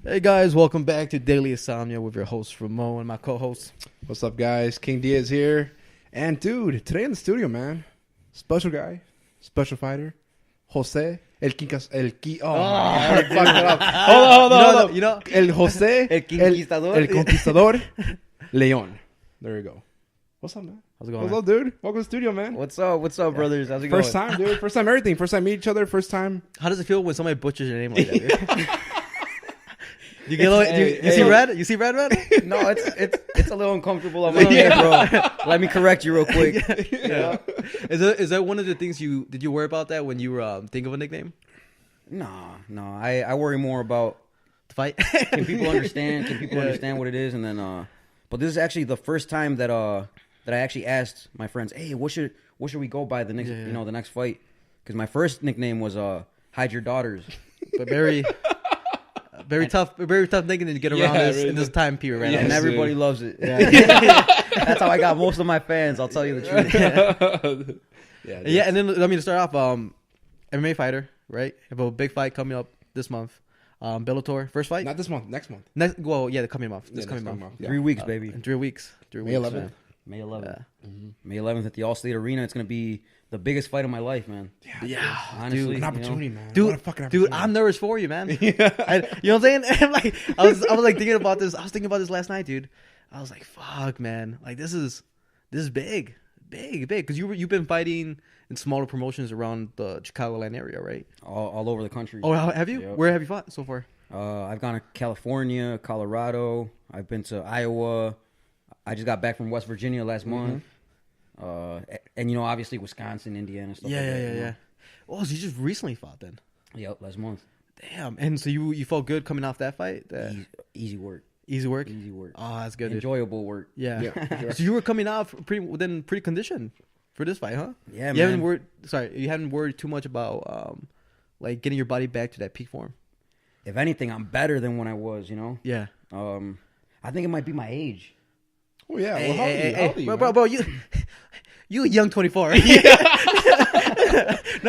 Hey guys, welcome back to Daily Insomnia with your host Ramon and my co-host. What's up, guys? King Diaz here. And dude, today in the studio, man, special guy, special fighter, Jose, el Quincas, el Qui. Oh, I fucked it up. Hold on. You know, El Jose, El Conquistador. el Conquistador, Leon. There you go. What's up, man? how's it going? What's up, dude? Welcome to the studio, man. What's up, brothers? How's it going? First time, dude. First time everything. First time meet each other. First time. How does it feel when somebody butchers your name like that? Dude? You get a little, you see red? You see red? No, it's a little uncomfortable on my end, bro. Let me correct you real quick. Yeah. Is that one of the things did you worry about that when you were thinking of a nickname? No. I worry more about The fight? can people understand? Can people understand what it is? And then, but this is actually the first time that I actually asked my friends, hey, what should we go by the next the next fight? Because my first nickname was Hide Your Daughters. But very tough nickname to get around in this time period right now. And everybody loves it. Yeah. That's how I got most of my fans. I'll tell you the truth. Yeah, and then let me start off. MMA Fighter, right? You have a big fight coming up this month. Bellator, first fight? Not this month. Next month. The coming month. This Yeah, coming next month. Yeah. 3 weeks, baby. In 3 weeks. May 11th. man. May 11th. Yeah. May 11th at the All-State Arena. It's going to be the biggest fight of my life, man. Yeah, Honestly. An opportunity, man. Dude, What a fucking opportunity. dude, I'm nervous for you, man. You know what I'm saying? I'm like, I was like thinking about this. I was thinking about this last night, dude. I was like, fuck, man. Like this is big, because you've been fighting in smaller promotions around the Chicagoland area, right? All over the country. Oh, have you? Yep. Where have you fought so far? I've gone to California, Colorado. I've been to Iowa. I just got back from West Virginia last month. And obviously Wisconsin, Indiana, stuff like that. Yeah. Oh, so you just recently fought then? Yep, last month. Damn. And so you felt good coming off that fight? Easy work. Easy work? Easy work. Oh, that's good, dude. Enjoyable work. Yeah. So you were coming off pretty conditioned for this fight, huh? Yeah, you man. You haven't worried too much about like getting your body back to that peak form. If anything, I'm better than when I was, Yeah. I think it might be my age. Oh, yeah. Well, how old are you, bro, you a young 24. Not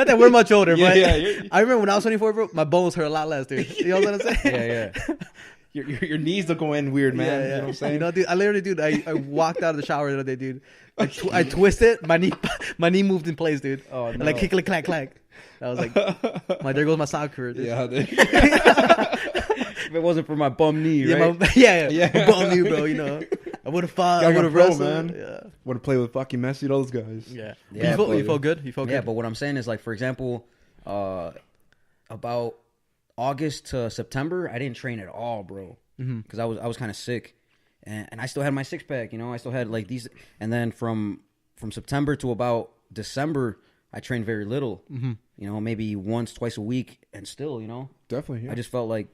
that we're much older, but I remember when I was 24, bro, my bones hurt a lot less, dude. You know what I'm saying? Yeah. Your knees will go in weird, man. Yeah. You know what I'm saying? Dude, I literally, dude, I walked out of the shower the other day, dude. I twisted, my knee moved in place, dude. Oh, no. And like click, clack, clack. I was like, there goes my sock career, dude. Yeah, dude. If it wasn't for my bum knee, right? Yeah. Bum knee, bro, I would have fought, I would have wrestled, man. Yeah. Want to play with fucking Messi, those guys. Yeah. Yeah, You felt good? You felt good? Yeah, but what I'm saying is, like, for example, about August to September, I didn't train at all, bro, because I was kind of sick, and I still had my six pack, I still had like these, and then from September to about December, I trained very little, maybe once, twice a week, and still, Definitely, yeah. I just felt like,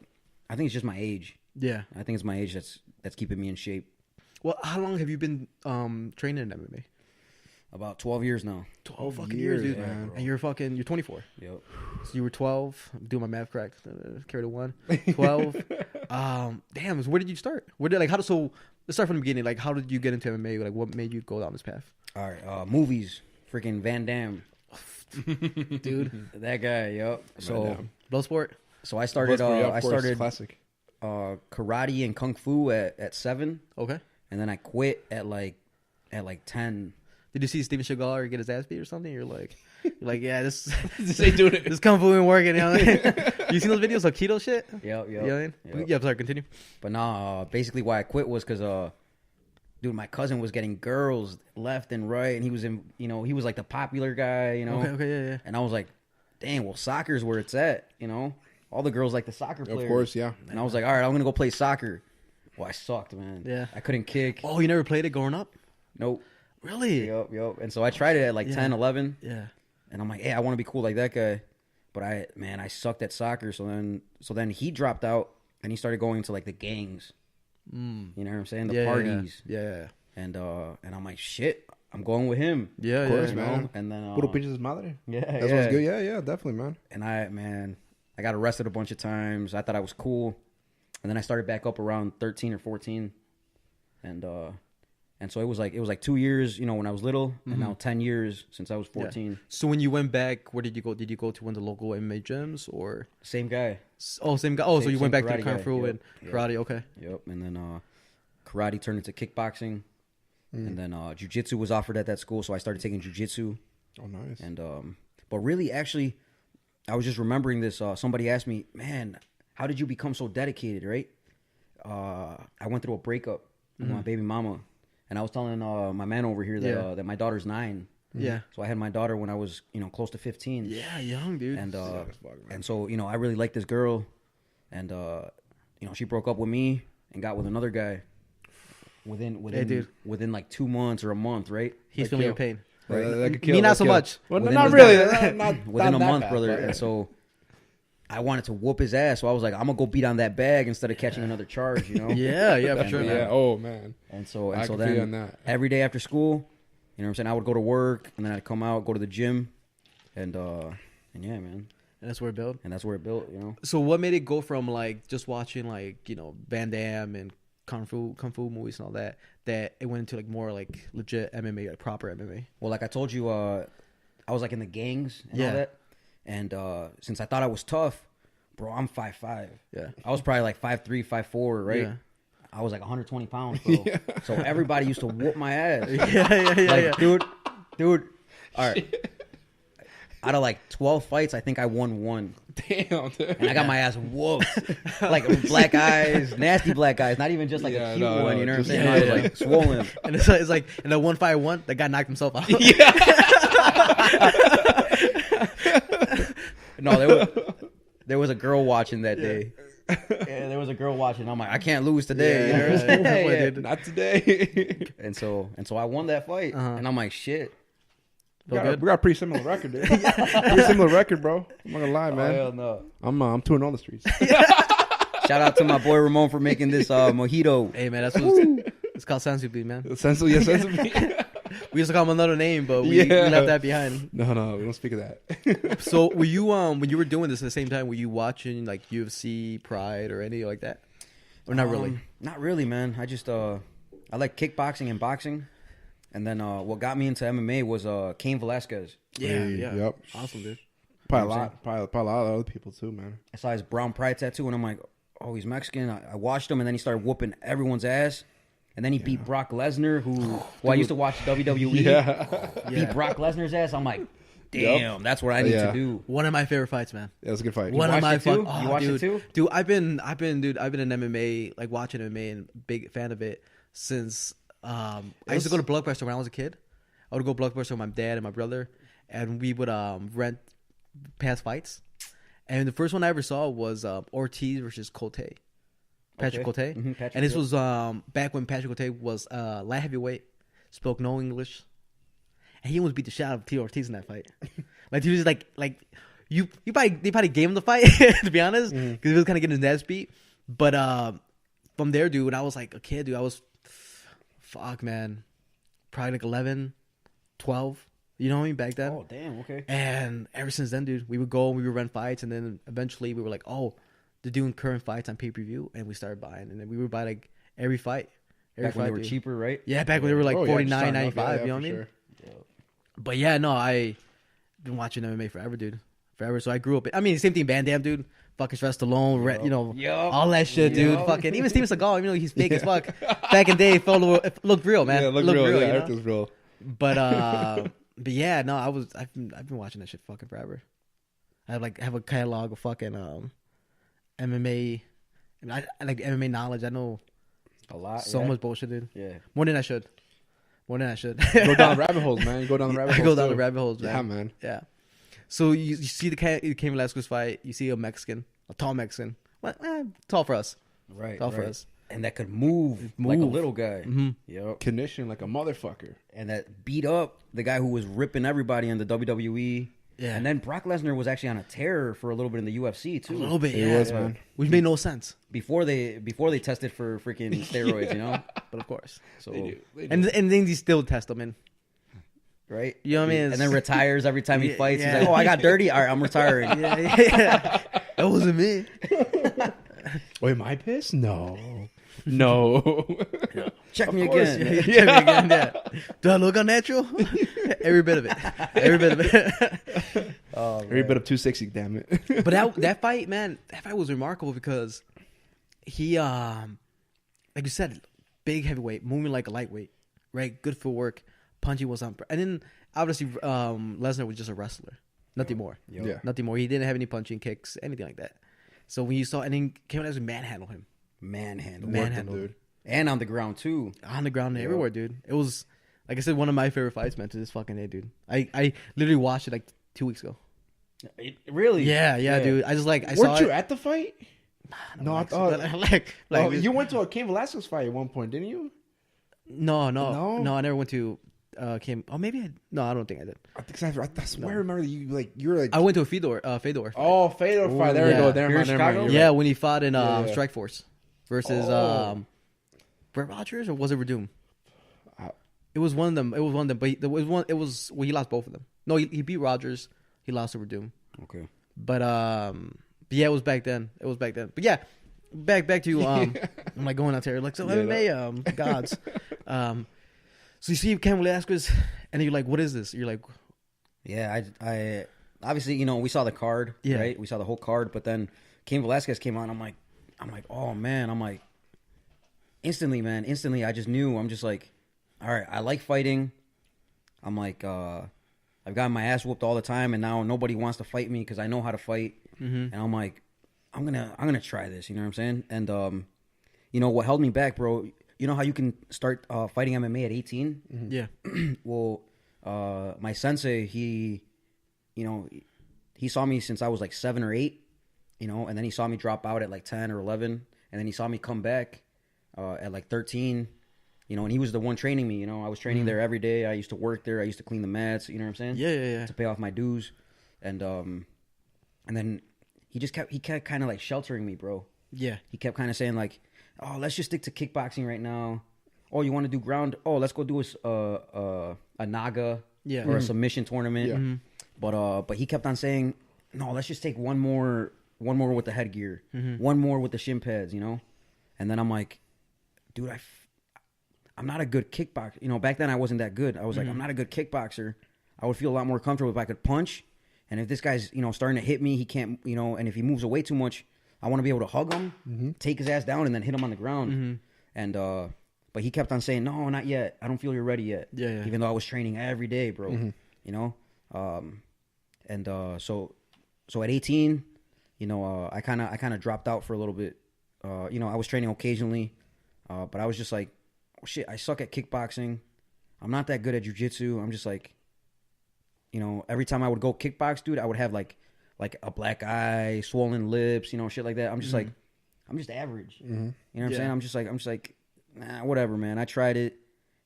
I think it's just my age. Yeah. I think it's my age that's keeping me in shape. Well, how long have you been training in MMA? About 12 years now. 12 fucking years, dude. man. And you're 24. Yep. So you were 12. I'm doing my math correct. Carry the 1. 12. Damn. So where did you start? Let's start from the beginning. Like, how did you get into MMA? Like, what made you go down this path? All right. Movies. Freaking Van Damme. Dude. That guy, yep. So Bloodsport? I started classic. karate and kung fu at 7. Okay. And then I quit at like 10. Did you see Steven Seagal get his ass beat or something? You're like, yeah, this ain't doing it. This kung fu ain't working. You know what I mean? You seen those videos of keto shit? Yep. You know what I mean? Yep. Yeah, sorry, continue. But nah, basically why I quit was because dude, my cousin was getting girls left and right, and he was he was like the popular guy, Okay, yeah. And I was like, dang, well, soccer's where it's at, all the girls like the soccer players. Of course, yeah. And I was like, all right, I'm gonna go play soccer. Well, I sucked, man. Yeah. I couldn't kick. Oh, you never played it growing up? Nope. Really? Yep. And so I tried it at like 10, 11. Yeah. And I'm like, hey, I want to be cool like that guy. But I sucked at soccer. So then he dropped out and he started going to like the gangs. You know what I'm saying? The parties. Yeah. And I'm like, shit, I'm going with him. Yeah, Of course, yeah. man. And then Puro pinches madre. yeah, That sounds good. Yeah, definitely, man. And I got arrested a bunch of times. I thought I was cool. And then I started back up around 13 or 14. And And so it was like 2 years, when I was little, and now 10 years since I was 14. Yeah. So when you went back, where did you go? Did you go to one of the local MMA gyms or Same guy? Oh, same guy. Oh, so you went back to karate Kung Fu guy. and karate. Okay. Yep. And then karate turned into kickboxing, and then jiu-jitsu was offered at that school, so I started taking jiu-jitsu. Oh, nice. And but really, actually, I was just remembering this. Somebody asked me, "Man, how did you become so dedicated?" Right? I went through a breakup with my baby mama. And I was telling my man over here that that my daughter's 9. Yeah. So I had my daughter when I was, close to 15. Yeah, young dude. And so I really liked this girl, and she broke up with me and got with another guy. Within like 2 months or a month, right? He's feeling your pain. Right? Me not so much. Well, not really. Within a month, bad, brother. but, And so I wanted to whoop his ass, so I was like, I'm gonna go beat on that bag instead of catching another charge, Yeah, for sure. Yeah. Oh man. And so I can feel on then that. every day after school, what I'm saying, I would go to work, and then I'd come out, go to the gym, and yeah, man. And that's where it built. And that's where it built, So what made it go from like just watching like Van Damme and kung fu movies and all that it went into like more like legit MMA, like proper MMA? Well, like I told you, I was like in the gangs and all that. And since I thought I was tough, bro, I'm 5'5". Yeah. I was probably like 5'3", 5'4", right? Yeah. I was like 120 pounds, bro. Yeah. So everybody used to whoop my ass. Yeah. Dude. All right. Out of like 12 fights, I think I won 1. Damn, dude. And I got my ass whooped. Like black eyes, nasty black eyes. Not even just like a cute one, you know what I'm saying? I was like swollen. And it's like in the 151, the guy knocked himself out. Yeah. No, there was a girl watching that day. Yeah, there was a girl watching. I'm like, I can't lose today. You know what I'm saying? Not today. And so I won that fight. And I'm like, shit. We got a pretty similar record, dude. Pretty similar record, bro. I'm not gonna lie, man. Hell no. I'm touring all the streets. Shout out to my boy Ramon for making this mojito. Hey man, that's what it's called sensible, man. Sensible. We used to call him another name, but we left that behind. No, we don't speak of that. So were you when you were doing this at the same time, were you watching like UFC, Pride, or any like that? Or not really? Not really, man. I just I like kickboxing and boxing. And then what got me into MMA was Cain Velasquez. Yeah. Yep. Awesome, dude. Probably a lot of other people too, man. I saw his brown pride tattoo, and I'm like, oh, he's Mexican. I watched him, and then he started whooping everyone's ass. And then he beat Brock Lesnar, who I used to watch WWE. Yeah. Beat Brock Lesnar's ass. I'm like, damn, that's what I need to do. One of my favorite fights, man. Yeah, it was a good fight. One of my you watched it too? Dude, I've been in MMA, like watching MMA and big fan of it since I used to go to Blockbuster when I was a kid. I would go to Blockbuster with my dad and my brother, and we would rent past fights. And the first one I ever saw was Ortiz versus Cote. Patrick Cote. Mm-hmm, and this was back when Patrick Cote was light heavyweight, spoke no English. And he almost beat the shit out of Tito Ortiz in that fight. Like he was like they probably gave him the fight, to be honest, because he was kind of getting his ass beat. But from there, dude, when I was like a kid, dude, I was man, probably like 11, 12. You know what I mean? Back then. Oh, damn, okay. And ever since then, dude, we would go and we would rent fights, and then eventually we were like, oh, they're doing current fights on pay-per-view, and we started buying, and then we would buy like every fight. Back when they were cheaper, right? Yeah, back when they were like $49.95, yeah, you know what I mean? sure. Yeah. But yeah, no, I've been watching MMA forever, dude. Forever. So I grew up, same thing, Van Damme, dude. Fucking Sylvester Stallone, all that shit, dude. Fucking, even Steven Seagal, even though he's fake as fuck. Back in the day, it looked real, man. Yeah, it looked real. Yeah, everything's real. But yeah, no, I've been watching that shit fucking forever. I have a catalog of fucking MMA. I like MMA knowledge. I know a lot. So much bullshit, dude. Yeah, more than I should. Go down the rabbit holes, man. You go down the rabbit holes. I go down the rabbit holes, man. Yeah, man. Yeah. So you see the Cain Velasquez fight. You see a tall Mexican. Tall for us. Right. Tall for us. And that could move like a little guy. Mm-hmm. Yep. Conditioned like a motherfucker. And that beat up the guy who was ripping everybody in the WWE. Yeah. And then Brock Lesnar was actually on a tear for a little bit in the UFC too. A little bit, yeah. He was, man. Which made no sense. Before they tested for freaking steroids, you know? But of course. So they do. And then they still test them in. Right? You know what I mean? And then retires every time he fights. Yeah. He's like, oh, I got dirty. All right, I'm retiring. Yeah. That wasn't me. Wait, am I pissed? No. No. Check me course, again. Check me again. Yeah. Do I look unnatural? Every bit of it. Every bit of it. Every bit of 260, damn it. But that fight, man, that fight was remarkable because he, like you said, big heavyweight, moving like a lightweight, right? Good footwork, punching was on. And then obviously Lesnar was just a wrestler, nothing more. Yeah. Nothing more. He didn't have any punching kicks, anything like that. So when you saw, and then Cameron Velasquez manhandled him. Manhandle, dude. and on the ground too. On the ground and everywhere, dude. It was, like I said, one of my favorite fights, man, to this fucking day, dude. I literally watched it like 2 weeks ago. Really? Yeah, dude. I just like, I saw Weren't you it. at the fight? No, I Like, thought. like You went to a Cain Velasquez fight at one point, didn't you? No, I never went to Kim. Oh, maybe I don't think I did. I swear I remember that you were like. I went to a Fedor. Fedor. Oh, Fedor fight. There we yeah. go. Never Here in mind. Chicago? You're Yeah, right. when he fought in Yeah. Strikeforce versus Brett Rogers, or was it Verdum? I- It was one of them. But there was one. It was he lost both of them. No, he beat Rogers. He lost to Verdum. Okay. But yeah, it was back then. But yeah, back to I'm like going out there like so MMA gods. So you see Cameron Velasquez, and you're like, what is this? You're like, Yeah, I obviously, you know, we saw the card, Yeah. right? We saw the whole card, but then Cain Velasquez came on. I'm like, oh man, instantly, I just knew. I'm just like, all right, I like fighting. I'm like, I've gotten my ass whooped all the time, and now nobody wants to fight me because I know how to fight. And I'm like, I'm gonna try this. You know what I'm saying? And you know what held me back, bro? You know how you can start fighting MMA at 18? yeah, Well, my sensei, he saw me since I was like 7 or 8, you know, and then he saw me drop out at like 10 or 11, and then he saw me come back at like 13, you know, and he was the one training me, you know. I was training there every day. I used to work there. I used to clean the mats, you know what I'm saying? yeah. To pay off my dues. And then he kept kind of like sheltering me, bro. Yeah. He kept kind of saying like, oh, let's just stick to kickboxing right now. Oh, you want to do ground? Oh, let's go do a naga or a submission tournament. Yeah. But he kept on saying, no, let's just take one more with the headgear, one more with the shin pads, you know. And then I'm like, dude, I'm not a good kickboxer. You know, back then I wasn't that good. I was like, I'm not a good kickboxer. I would feel a lot more comfortable if I could punch. And if this guy's, you know, starting to hit me, he can't, you know, and if he moves away too much, I want to be able to hug him, take his ass down, and then hit him on the ground. And but he kept on saying, no, not yet. I don't feel you're ready yet. Yeah. Even though I was training every day, bro. You know? So at 18, you know, I kind of dropped out for a little bit. You know, I was training occasionally, but I was just like, oh, shit, I suck at kickboxing. I'm not that good at jiu-jitsu. I'm just like, you know, every time I would go kickbox, dude, I would have like a black eye, swollen lips, you know, shit like that. I'm just like, I'm just average. You know what I'm saying? I'm just like, nah, whatever, man. I tried it.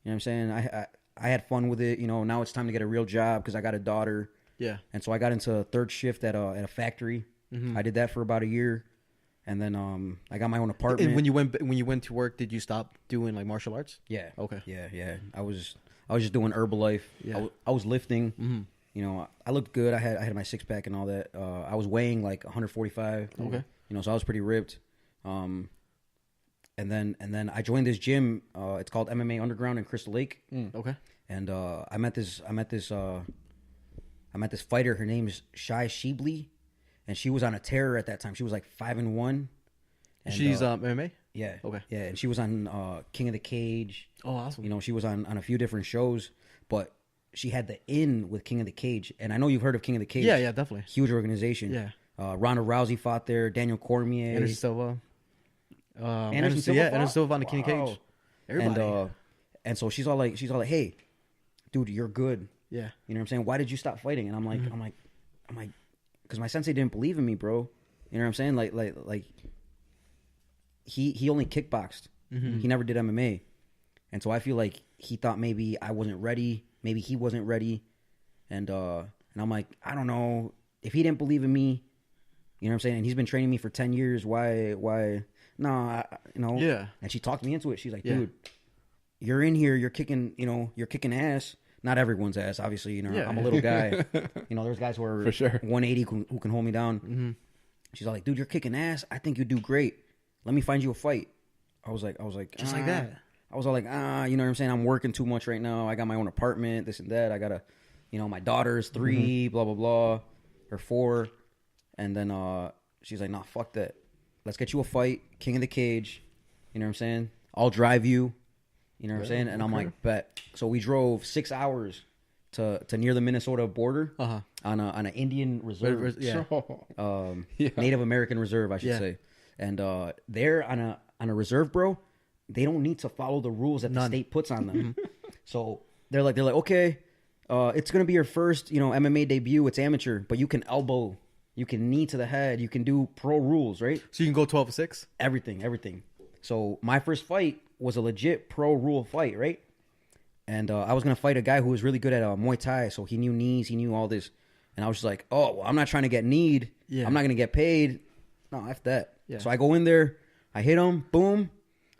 You know what I'm saying? I had fun with it. You know, now it's time to get a real job because I got a daughter. Yeah. And so I got into third shift at a factory. I did that for about a year. And then I got my own apartment. And when you went to work, did you stop doing like martial arts? Yeah. Okay. Yeah. I was just doing Herbalife. Yeah. I was lifting. You know, I looked good. I had my six pack and all that. I was weighing like 145. Okay. You know, so I was pretty ripped. And then I joined this gym. It's called MMA Underground in Crystal Lake. Okay. And I met this fighter. Her name is Shai Shibli, and she was on a tear at that time. She was like 5-1. And She's MMA. yeah. Okay. Yeah, and she was on King of the Cage. Oh, awesome. You know, she was on a few different shows, but she had the in with King of the Cage. And I know you've heard of King of the Cage. Yeah, definitely. Huge organization. Yeah. Ronda Rousey fought there. Daniel Cormier. Anderson Silva. Anderson Silva Yeah, fought? Anderson Silva on the King of Cage. Everybody. And so she's all like, hey, dude, you're good. yeah. You know what I'm saying? Why did you stop fighting? And I'm like, because my sensei didn't believe in me, bro. You know what I'm saying? Like he only kickboxed. He never did MMA. And so I feel like he thought maybe I wasn't ready. Maybe he wasn't ready. And I'm like, I don't know. If he didn't believe in me, you know what I'm saying? And he's been training me for 10 years. Why? No, you know. Yeah. And she talked me into it. She's like, Yeah. dude, you're in here. You're kicking ass. Not everyone's ass, obviously. You know, Yeah. I'm a little guy. You know, there's guys who are For sure. 180 who can hold me down. She's all like, dude, you're kicking ass. I think you do great. Let me find you a fight. I was like, Just like that. I was all like, you know what I'm saying? I'm working too much right now. I got my own apartment, this and that. I got to, you know, my daughter's 3, blah, blah, blah, or 4. And then she's like, nah, fuck that. Let's get you a fight, King of the Cage. You know what I'm saying? I'll drive you. You know what I'm saying? And I'm like, bet. So we drove 6 hours to near the Minnesota border on an Indian reserve. Native American reserve, I should say. And they're on a reserve, bro. They don't need to follow the rules that the state puts on them. So they're like, okay, it's gonna be your first, you know, MMA debut. It's amateur, but you can elbow, you can knee to the head, you can do pro rules, right? So you can go 12-6. Everything. So my first fight was a legit pro rule fight, right? And I was gonna fight a guy who was really good at Muay Thai, so he knew knees, he knew all this. And I was just like, oh, well, I'm not trying to get kneed. Yeah. I'm not gonna get paid. No, F that. Yeah. So I go in there, I hit him, boom.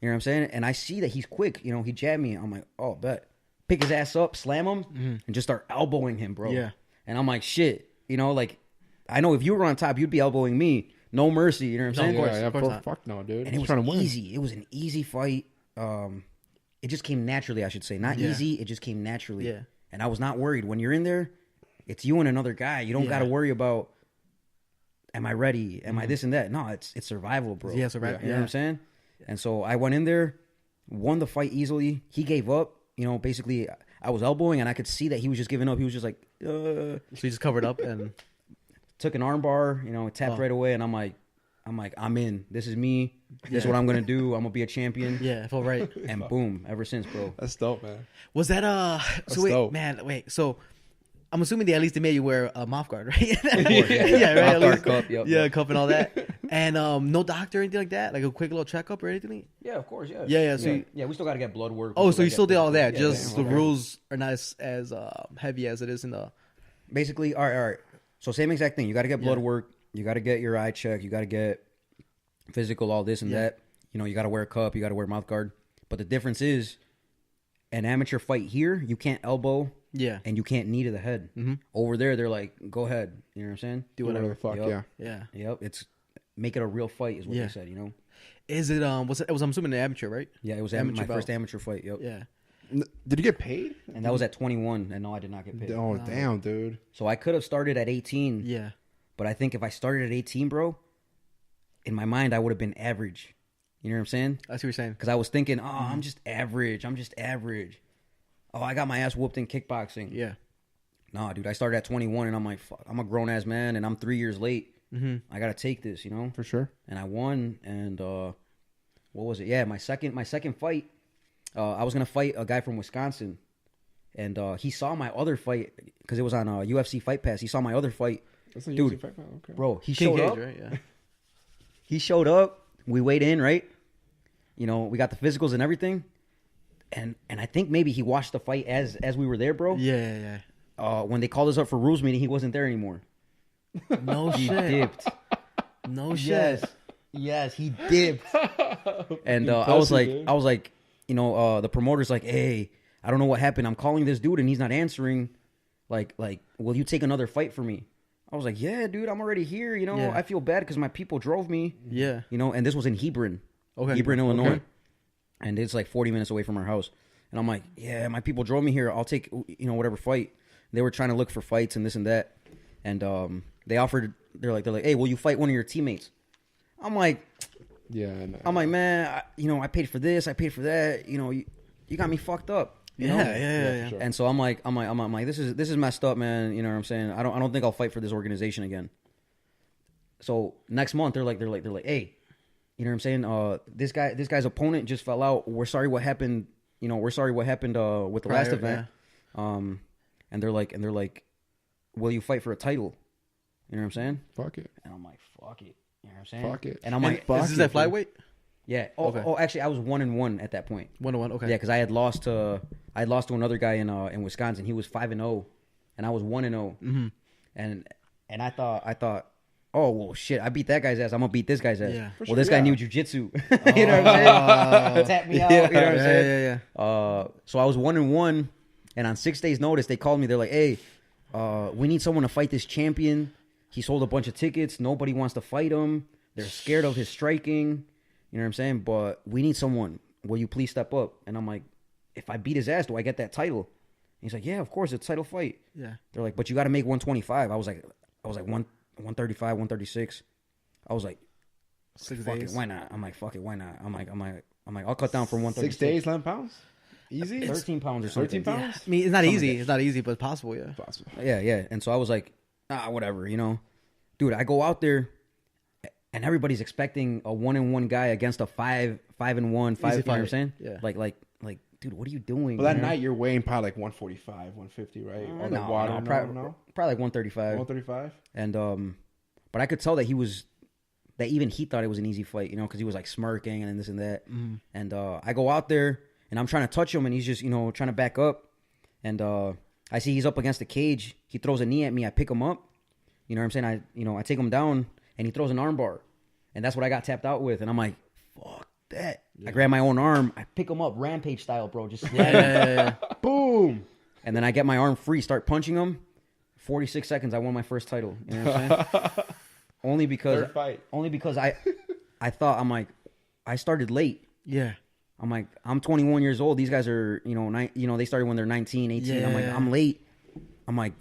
You know what I'm saying? And I see that he's quick. You know, he jabbed me. I'm like, oh, bet. Pick his ass up, slam him, and just start elbowing him, bro. Yeah. And I'm like, shit. You know, like, I know if you were on top, you'd be elbowing me. No mercy. You know what I'm saying? Of course. Fuck no, dude. And it was easy. It was an easy fight. It just came naturally, I should say. Not easy. It just came naturally. Yeah. And I was not worried. When you're in there, it's you and another guy. You don't got to worry about, am I ready? Am I this and that? No, it's survival, bro. Yeah, survival. You know what I'm saying? And so I went in there, won the fight easily. He gave up. You know, basically, I was elbowing, and I could see that he was just giving up. He was just like, So he just covered up and took an arm bar. You know, tapped right away, and I'm like, I'm in. This is me. This is what I'm gonna do. I'm gonna be a champion. Yeah, I feel right. And boom, ever since, bro. That's dope, man. Was that So wait, dope. Man, wait. So I'm assuming they made you wear a mouth guard, right? Yeah, right. Mouth guard, cup, yep. Cup and all that. And no doctor or anything like that, like a quick little checkup or anything. Yeah, of course, yeah. Yeah. So we still got to get blood work. Oh, so you still did all that? Just the rules are not as heavy as it is in the. Basically, all right. So same exact thing. You got to get blood work. You got to get your eye checked. You got to get physical, all this and that. You know, you got to wear a cup. You got to wear a mouth guard. But the difference is, an amateur fight here, you can't elbow. Yeah. And you can't knee to the head. Over there, they're like, go ahead. You know what I'm saying? Do whatever the fuck. Yeah. Yep. It's make it a real fight is what they said, you know? Is it, I'm assuming an amateur, right? Yeah, it was my first amateur fight. Yep. Yeah. Did you get paid? And that was at 21. And no, I did not get paid. Oh, damn, dude. So I could have started at 18. Yeah. But I think if I started at 18, bro, in my mind, I would have been average. You know what I'm saying? I see what you're saying. Because I was thinking, I'm just average. Oh, I got my ass whooped in kickboxing. Yeah. Nah, dude, I started at 21, and I'm like, fuck, I'm a grown-ass man, and I'm 3 years late. I got to take this, you know? For sure. And I won, and what was it? Yeah, my second fight, I was going to fight a guy from Wisconsin, and he saw my other fight, because it was on UFC Fight Pass. He saw my other fight. That's a dude, UFC Fight Pass? Okay. Bro, he showed up. Right? Yeah. He showed up. We weighed in, right? You know, we got the physicals and everything. And I think maybe he watched the fight as we were there, bro. Yeah. When they called us up for rules meeting, he wasn't there anymore. No he shit. Dipped. No shit. Yes, he dipped. And I was like, you know, the promoter's like, hey, I don't know what happened. I'm calling this dude and he's not answering. Like, will you take another fight for me? I was like, yeah, dude, I'm already here. You know, I feel bad because my people drove me. Yeah. You know, and this was in Hebron. Okay. Hebron, Illinois. Okay. And it's like 40 minutes away from our house. And I'm like, yeah, my people drove me here. I'll take, you know, whatever fight. They were trying to look for fights and this and that. And they offered, they're like, hey, will you fight one of your teammates? I'm like, yeah. No. I'm like, man, I paid for this. I paid for that. You know, you got me fucked up. You know? Yeah. Sure. And so I'm like, this is messed up, man. You know what I'm saying? I don't think I'll fight for this organization again. So next month, they're like, hey, you know what I'm saying? This guy's opponent just fell out. We're sorry what happened. You know, we're sorry what happened with the last event. Yeah. And they're like, will you fight for a title? You know what I'm saying? Fuck it. And I'm like, fuck it. You know what I'm saying? Fuck it. And I'm like, is this at flyweight? Yeah. Oh, actually, I was 1-1 at that point. 1-1. Okay. Yeah, because I had lost to another guy in Wisconsin. He was 5-0, and I was 1-0. Mm-hmm. And I thought, oh well, shit! I beat that guy's ass. I'm gonna beat this guy's ass. Yeah, well, this guy knew jujitsu. You know what I'm saying? Tap me out. You know what I'm saying? Yeah. So I was 1-1, and on 6 days' notice, they called me. They're like, hey, we need someone to fight this champion. He sold a bunch of tickets. Nobody wants to fight him. They're scared of his striking. You know what I'm saying? But we need someone. will you please step up? And I'm like, if I beat his ass, do I get that title? And he's like, yeah, of course, it's a title fight. Yeah. They're like, but you got to make 125. I was like 135, 136. I was like, 6 fuck days. it, why not? I'm like, fuck it, why not? I'm like, I'll cut down from 136. 6 days, 11 pounds? Easy? 13 pounds or something. 13 pounds? I mean, it's not Something easy. like that. It's not easy, but it's possible. Yeah. Possible. Yeah. And so I was like, whatever, Dude, I go out there, and everybody's expecting a 1-1 guy against a 5-1, 5. You know what I'm saying? Yeah. Like, dude, what are you doing? But that man? night you're weighing probably like 145, 150, right? All the water, probably like 135. 135? And but I could tell that even he thought it was an easy fight, because he was like smirking and this and that. Mm-hmm. And I go out there and I'm trying to touch him, and he's just trying to back up. And I see he's up against the cage. He throws a knee at me. I pick him up. You know what I'm saying? I take him down, and he throws an arm bar, and that's what I got tapped out with. And I'm like, fuck that. Yeah. I grab my own arm. I pick him up rampage style, bro. Just boom. And then I get my arm free, start punching him. 46 seconds, I won my first title. You know what I'm saying? Only because I thought, I'm like, I started late. Yeah. I'm like, I'm 21 years old. These guys are, they started when they're 19, 18. Yeah. I'm like, I'm late. I'm like,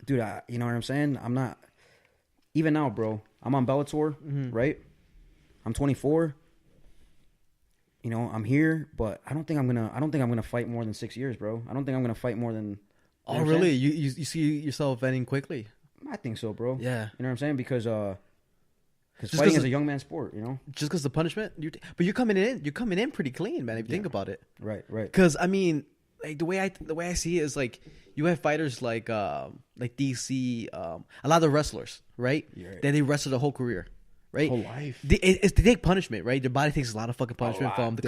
dude, you know what I'm saying? I'm not, even now, bro, I'm on Bellator, right? I'm 24. I'm here, but I don't think I'm gonna fight more than 6 years, bro. I don't think I'm gonna fight more than. Oh, really? You see yourself ending quickly? I think so, bro. Yeah. You know what I'm saying? Because fighting is a young man's sport, Just because the punishment, but you're coming in pretty clean, man. If you think about it, right. Because I mean, like the way I see it is like you have fighters like DC, a lot of the wrestlers, right? Yeah. That they wrestle the whole career, right? Whole life. They take punishment, right? Their body takes a lot of fucking punishment from the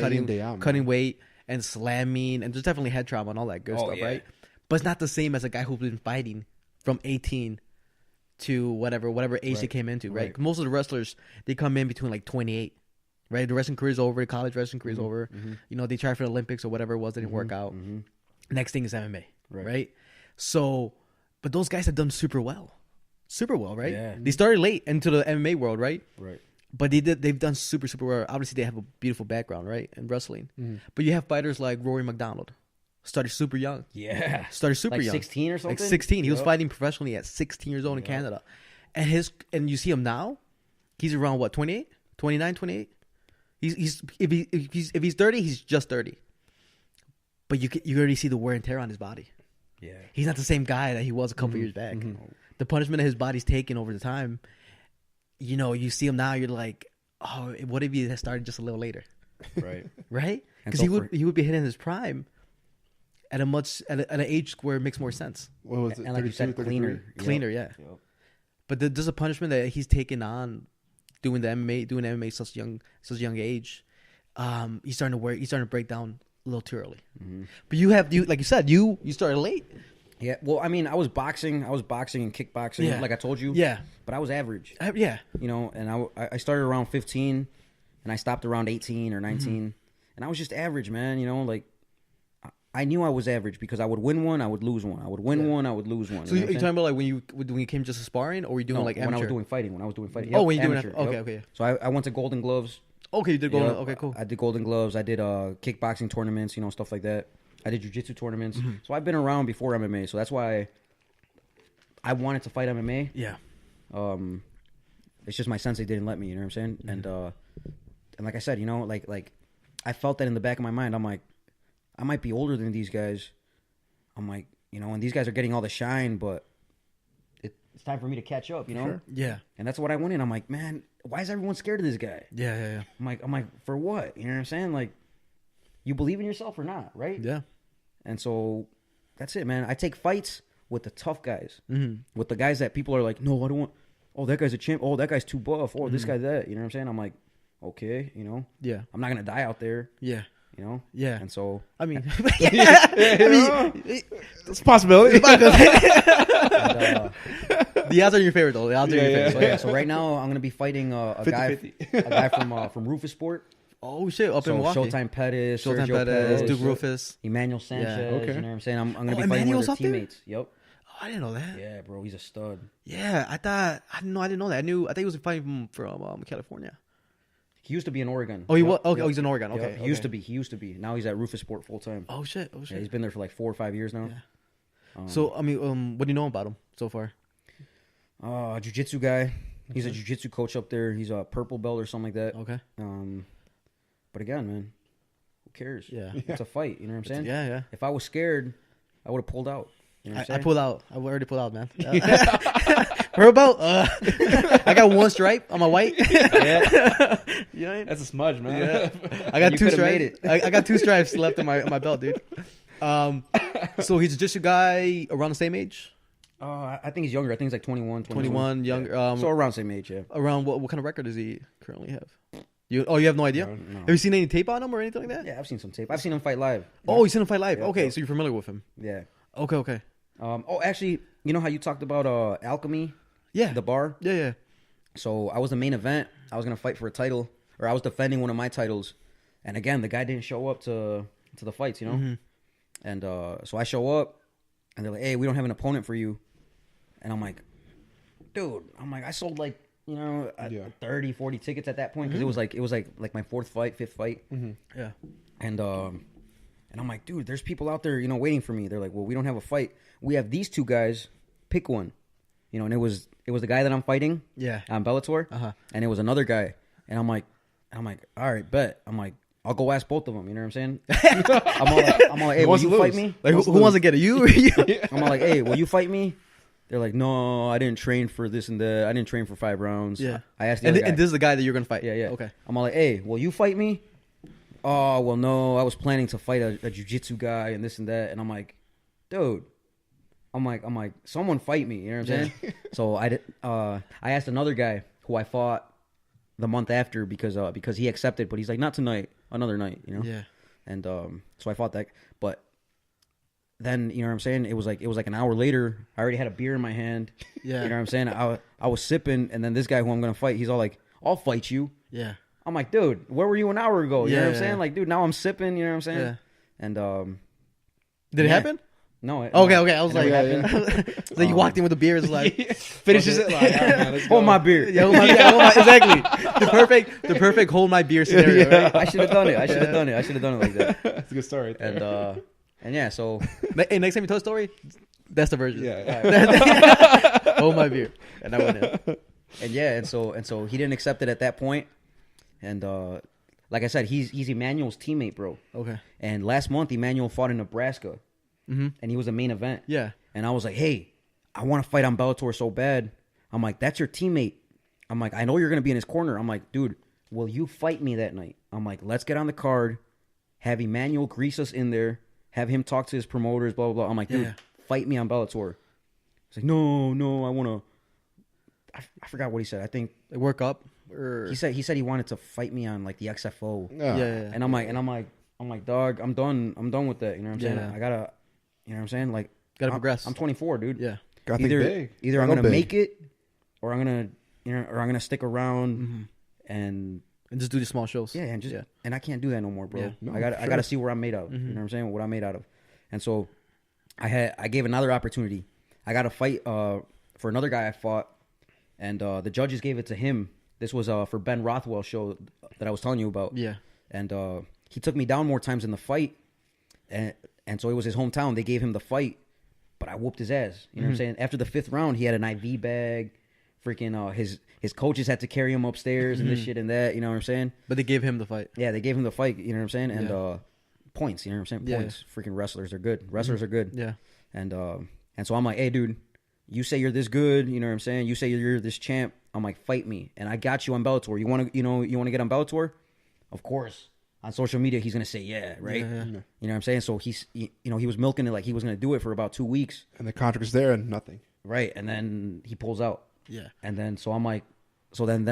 cutting weight and slamming, and there's definitely head trauma and all that good stuff, right? But it's not the same as a guy who's been fighting from 18 to whatever age they came into, right? Most of the wrestlers, they come in between like 28, right? The wrestling career's over, the college wrestling career's over. They try for the Olympics or whatever it was, didn't work out. Next thing is MMA, right? So, but those guys have done super well, right? Yeah. They started late into the MMA world, right? Right. But they've done super well. Obviously, they have a beautiful background, right, in wrestling. But you have fighters like Rory McDonald. Started super young. Yeah. Started super like young. 16 or something? Like 16. He was fighting professionally at 16 years old in Canada. And you see him now, he's around what, 28? 29, 28? If he's 30, he's just 30. But you already see the wear and tear on his body. Yeah. He's not the same guy that he was a couple years back. The punishment that his body's taken over the time, you see him now, you're like, oh, what if he had started just a little later? Right. Right? Because he would be hitting his prime at an age where it makes more sense. What was it? And like you said, cleaner. Yeah. Yep. But there's a punishment that he's taken on doing MMA such young age. He's starting to break down a little too early. But you like you said, you started late. Yeah. Well, I mean, I was boxing and kickboxing, like I told you. Yeah. But I was average. Yeah. And I started around 15, and I stopped around 18 or 19, and I was just average, man. Like. I knew I was average because I would win one, I would lose one. I would win one, I would lose one. So you're talking about like when you came just to sparring, or were you doing like amateur? When I was doing fighting. Oh, when you doing amateur. Okay. So I went to Golden Gloves. Okay, you did Golden. Okay, cool. I did Golden Gloves. I did kickboxing tournaments, stuff like that. I did jiu-jitsu tournaments. So I've been around before MMA. So that's why I wanted to fight MMA. Yeah. It's just my sensei didn't let me. You know what I'm saying? And like I said, like I felt that in the back of my mind. I'm like, I might be older than these guys. I'm like, and these guys are getting all the shine, but it's time for me to catch up, Sure. Yeah. And that's what I went in. I'm like, man, why is everyone scared of this guy? Yeah. I'm like, for what? You know what I'm saying? Like, you believe in yourself or not, right? Yeah. And so that's it, man. I take fights with the tough guys, with the guys that people are like, no, I don't want. Oh, that guy's a champ. Oh, that guy's too buff. Oh, this guy that. You know what I'm saying? I'm like, okay, Yeah. I'm not gonna die out there. Yeah. Yeah. And so, I mean, it's a possibility. The odds are in your favor, though. The odds are in your favor. So right now, I'm gonna be fighting a guy from Rufus Sport. Oh shit! Up in Milwaukee. Showtime Pettis, Sergio Pettis, Duke Rufus, Emanuel Sanchez. Yeah. Okay. You know what I'm saying? I'm gonna be fighting one of their teammates. Yep. Oh, I didn't know that. Yeah, bro, he's a stud. Yeah, I didn't know that. I think he was fighting from California. He used to be in Oregon. Oh, he was? Okay, he's in Oregon. Yep. Okay. He used to be. Now he's at Rufus Sport full time. Oh, shit. Yeah, he's been there for like 4 or 5 years now. Yeah. So, I mean, what do you know about him so far? Jiu-jitsu guy. He's a jiu-jitsu coach up there. He's a purple belt or something like that. Okay. But again, man, who cares? Yeah. It's a fight. You know what I'm saying? Yeah. If I was scared, I would have pulled out. You know what I'm I saying? pulled out. I already pulled out, man. Purple belt? I got 1 stripe on my white. Yeah. Yeah. That's a smudge, man. Yeah. I got You 2 could've stripes. made it. I got 2 stripes left in my belt, dude. So he's just a guy around the same age? I think he's younger. I think he's like 21, 21, younger. So around same age, yeah. Around what kind of record does he currently have? You have no idea? No. Have you seen any tape on him or anything like that? Yeah, I've seen some tape. I've seen him fight live. Oh, you've seen him fight live. Yeah, Okay, yeah. so you're familiar with him. Yeah. Okay. Actually, you know how you talked about Alchemy? Yeah. The bar? Yeah. So I was the main event. I was going to fight for a title, or I was defending one of my titles. And again, the guy didn't show up to the fights, you know? Mm-hmm. And so I show up, and they're like, hey, we don't have an opponent for you. And I'm like, dude, I sold like, 30, 40 tickets at that point, because it was like my 4th fight, 5th fight. Mm-hmm. Yeah. And I'm like, dude, there's people out there, waiting for me. They're like, well, we don't have a fight. We have these 2 guys. Pick one. And it was the guy that I'm fighting. Yeah. On Bellator. Uh-huh. And it was another guy. And I'm like, all right, bet. I'm like, I'll go ask both of them. You know what I'm saying? I'm all like, hey, will you fight me? Like, who wants to get it? You or you? I'm all like, hey, will you fight me? They're like, no, I didn't train for this and that. I didn't train for 5 rounds. Yeah. I asked the other guy. And this is the guy that you're going to fight? Yeah. Okay. I'm all like, hey, will you fight me? Oh, well, no, I was planning to fight a jiu-jitsu guy and this and that. And I'm like, dude, I'm like, someone fight me. You know what I'm saying? So I asked another guy who I fought the month after because he accepted, but he's like, not tonight, another night, Yeah. And so I fought that, but then you know what I'm saying? It was like an hour later. I already had a beer in my hand. Yeah. You know what I'm saying? I was sipping, and then this guy who I'm gonna fight, he's all like, I'll fight you. Yeah. I'm like, dude, where were you an hour ago? You know what I'm Yeah. saying? Like, dude, now I'm sipping. You know what I'm saying? Yeah. And Did it happen? No. Okay. I was like, happened. so you walked in with the beer, it's like Finishes it like, let's go. Hold my beer. Yeah, hold my- exactly. The perfect hold my beer scenario, right? I should have done it. I should have done it like that. That's a good story. Right there. And yeah, so Hey, next time you tell a story, that's the version. Yeah. Hold my beer. And I went in. and so he didn't accept it at that point. And like I said, he's Emanuel's teammate, bro. Okay. And last month Emanuel fought in Nebraska. Mm-hmm. And he was a main event. Yeah. And I was like, hey, I want to fight on Bellator so bad. I'm like, that's your teammate. I'm like, I know you're going to be in his corner. I'm like, dude, will you fight me that night? I'm like, let's get on the card, have Emanuel grease us in there, have him talk to his promoters, blah, blah, blah. I'm like, dude, fight me on Bellator. He's like, no, I want to. I forgot what he said. I think Like work up? Or... he said he wanted to fight me on like the XFO. Yeah. And I'm like, dog, I'm done with that. You know what I'm saying? Yeah. I gotta, you know what I'm saying? Like, Gotta progress. I'm 24, dude. Yeah. Gotta think big. Either I'm Gotta gonna go big. make it, or I'm gonna stick around and just do the small shows. and I can't do that no more, bro. Yeah. No, I gotta see where I'm made of. You know what I'm saying? What I'm made out of. And so I gave another opportunity. I got a fight for another guy I fought, and the judges gave it to him. This was for Ben Rothwell's show that I was telling you about. Yeah. And he took me down more times in the fight, and so it was his hometown. They gave him the fight, but I whooped his ass. You know what I'm saying? After the 5th round, he had an IV bag. Freaking his coaches had to carry him upstairs and this shit and that. You know what I'm saying? But they gave him the fight. Yeah, they gave him the fight. You know what I'm saying? And points. You know what I'm saying? Yeah. Points. Freaking wrestlers are good. Wrestlers are good. Yeah. And so I'm like, hey, dude, you say you're this good. You know what I'm saying? You say you're this champ. I'm like, fight me, and I got you on Bellator. You want to get on Bellator? Of course. On social media, he's gonna say yeah, right? Yeah. You know what I'm saying? So he was milking it like he was gonna do it for about 2 weeks, And the contract's there and nothing. right? And then he pulls out, Yeah. and then so I'm like, so then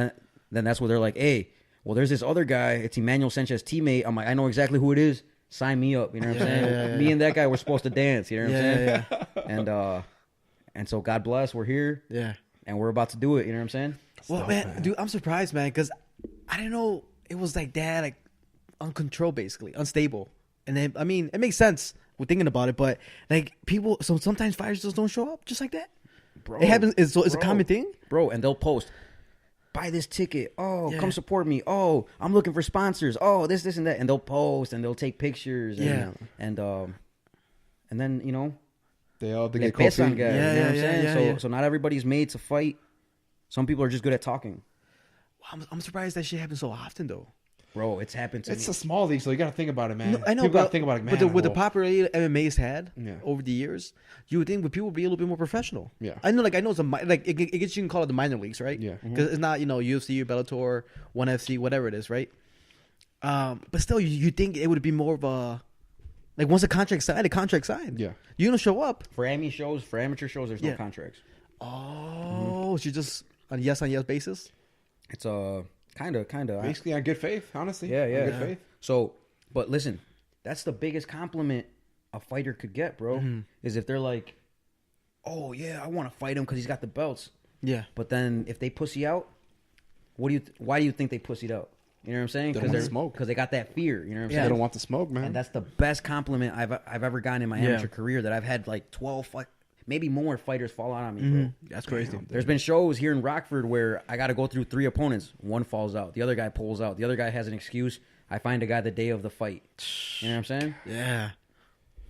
that's where they're like, hey, well, there's this other guy. It's Emanuel Sanchez teammate. I'm like, I know exactly who it is. Sign me up. You know what I'm saying? Me and that guy were supposed to dance. You know what I'm saying? Yeah. And so God bless, we're here. Yeah. And we're about to do it. You know what I'm saying? Well, man, dude, I'm surprised, man, because I didn't know it was like that, like uncontrolled, basically, unstable. And then, I mean, it makes sense with thinking about it, but like people, so sometimes fighters just don't show up just like that. Bro, It happens. It's a common thing. Bro, and they'll post. buy this ticket. Oh, come support me. Oh, I'm looking for sponsors. Oh, this, and that. And they'll post and they'll take pictures. And then, you know, they get cold feet. You know what I'm saying? So not everybody's made to fight. Some people are just good at talking. Well, I'm surprised that shit happens so often, though. Bro, it's happened to me. It's a small league, so you got to think about it, man. No, I know, people got to think about it, man. But with the popularity MMA's had over the years, you would think people would be a little bit more professional. Yeah, I know it's it gets, you can call it the minor leagues, right? Yeah, because it's not, you know, UFC, Bellator, ONE FC, whatever it is, right? But still, you think it would be more of a, like, once a contract signed. Yeah, you're gonna show up for amateur shows. There's no contracts. Oh, so you just on yes basis. It's kind of basically on good faith, honestly. Yeah. On good faith. So, but listen, that's the biggest compliment a fighter could get, bro. Is if they're like, oh yeah, I want to fight him because he's got the belts. Yeah. But then if they pussy out, why do you think they pussied out? You know what I'm saying? Because they got that fear. You know what I'm saying? They don't want the smoke, man. And that's the best compliment I've ever gotten in my amateur career. That I've had like 12 maybe more fighters fall out on me, bro. That's crazy. There's been shows here in Rockford where I got to go through 3 opponents. One falls out. The other guy pulls out. The other guy has an excuse. I find a guy the day of the fight. You know what I'm saying? Yeah.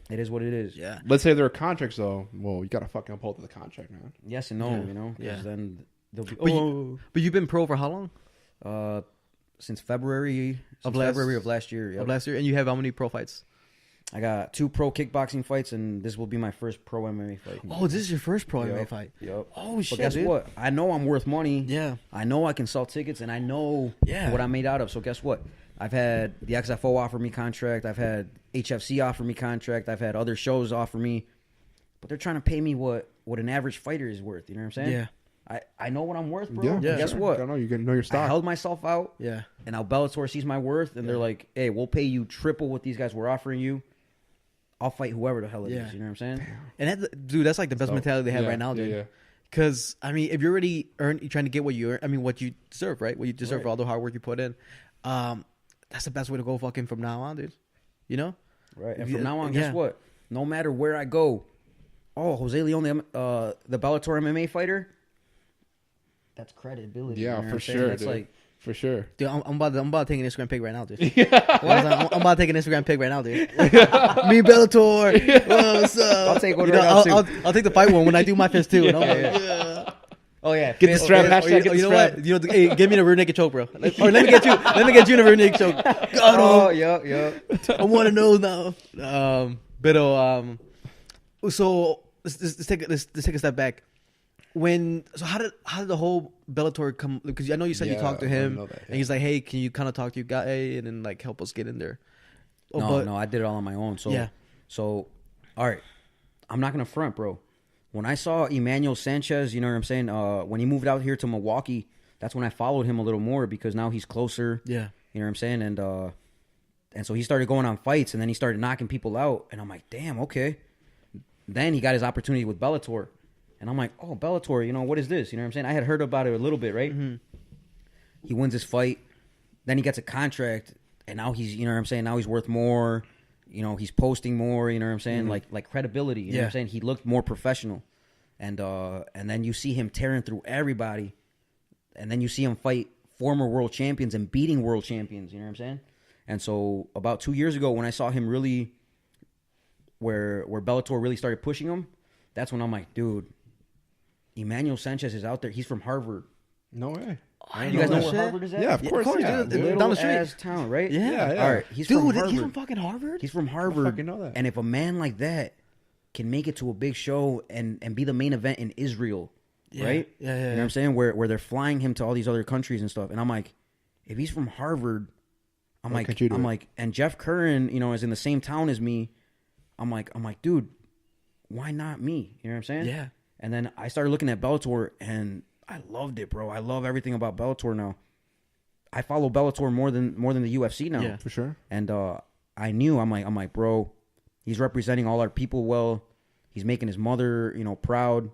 It is what it is. Yeah. Let's say there are contracts, though. Well, you got to fucking uphold the contract, man. Yes and no, you know? Yeah. Then they'll be... But you've been pro for how long? Since February of last year. Yep. Of last year? And you have how many pro fights? I got 2 pro kickboxing fights, and this will be my first pro MMA fight. Oh, this is your first pro MMA fight? Yep. Oh, shit, But guess what? I know I'm worth money. Yeah. I know I can sell tickets, and I know what I'm made out of. So guess what? I've had the XFO offer me contract. I've had HFC offer me contract. I've had other shows offer me. But they're trying to pay me what an average fighter is worth. You know what I'm saying? Yeah. I know what I'm worth, bro. Yeah. Guess what? I know you can know your stock. I held myself out. Yeah. And now Bellator sees my worth, and they're like, hey, we'll pay you triple what these guys were offering you. I'll fight whoever the hell it is. You know what I'm saying? And that's like the best mentality they have right now, dude. Yeah. Because, I mean, if you're already you're trying to get what you earn, I mean, what you deserve, right? What you deserve for all the hard work you put in. That's the best way to go fucking from now on, dude. You know? Right. And from now on, guess what? No matter where I go, Jose Leon, the Bellator MMA fighter, that's credibility. Yeah, you know for sure. That's like... For sure. Dude, I'm about to take an Instagram pic right now, dude. I'm about to take an Instagram pic right now, dude. Me and Bellator. What's up? I'll take one right now, too. I'll take the fight one when I do my fist, too. And I'm like, yeah. Oh, yeah. Get the strap. Hashtag get the strap. You know, hey, give me the rear naked choke, bro. Or let me get you in a rear naked choke. God, yeah. I want to know now. So let's take a step back. How did the whole Bellator come? Because I know you said you talked to him, and he's like, "Hey, can you kind of talk to your guy and then like help us get in there?" No, I did it all on my own. So all right, I'm not gonna front, bro. When I saw Emanuel Sanchez, you know what I'm saying? When he moved out here to Milwaukee, that's when I followed him a little more because now he's closer. Yeah, you know what I'm saying? And so he started going on fights, and then he started knocking people out, and I'm like, damn, okay. Then he got his opportunity with Bellator. And I'm like, oh, Bellator, you know, what is this? You know what I'm saying? I had heard about it a little bit, right? Mm-hmm. He wins his fight. Then he gets a contract. And now he's, you know what I'm saying? Now he's worth more. You know, he's posting more, you know what I'm saying? Mm-hmm. Like credibility, you know what I'm saying? He looked more professional. And then you see him tearing through everybody. And then you see him fight former world champions and beating world champions, you know what I'm saying? And so about 2 years ago when I saw him really, where Bellator really started pushing him, that's when I'm like, dude, Emanuel Sanchez is out there. He's from Harvard. No way. You guys know where Harvard is at? Yeah, of course. Dude. Little down the street. ass town, right? Yeah. All right. He's dude, from Harvard. He's from fucking Harvard? He's from Harvard. I fucking know that. And if a man like that can make it to a big show and be the main event in Israel, right? Yeah. You know what I'm saying? Where they're flying him to all these other countries and stuff. And I'm like, if he's from Harvard, I'm like, and Jeff Curran, you know, is in the same town as me. I'm like, dude, why not me? You know what I'm saying? Yeah. And then I started looking at Bellator, and I loved it, bro. I love everything about Bellator now. I follow Bellator more than the UFC now. Yeah, for sure. And I knew, I'm like, bro, he's representing all our people well. He's making his mother, you know, proud.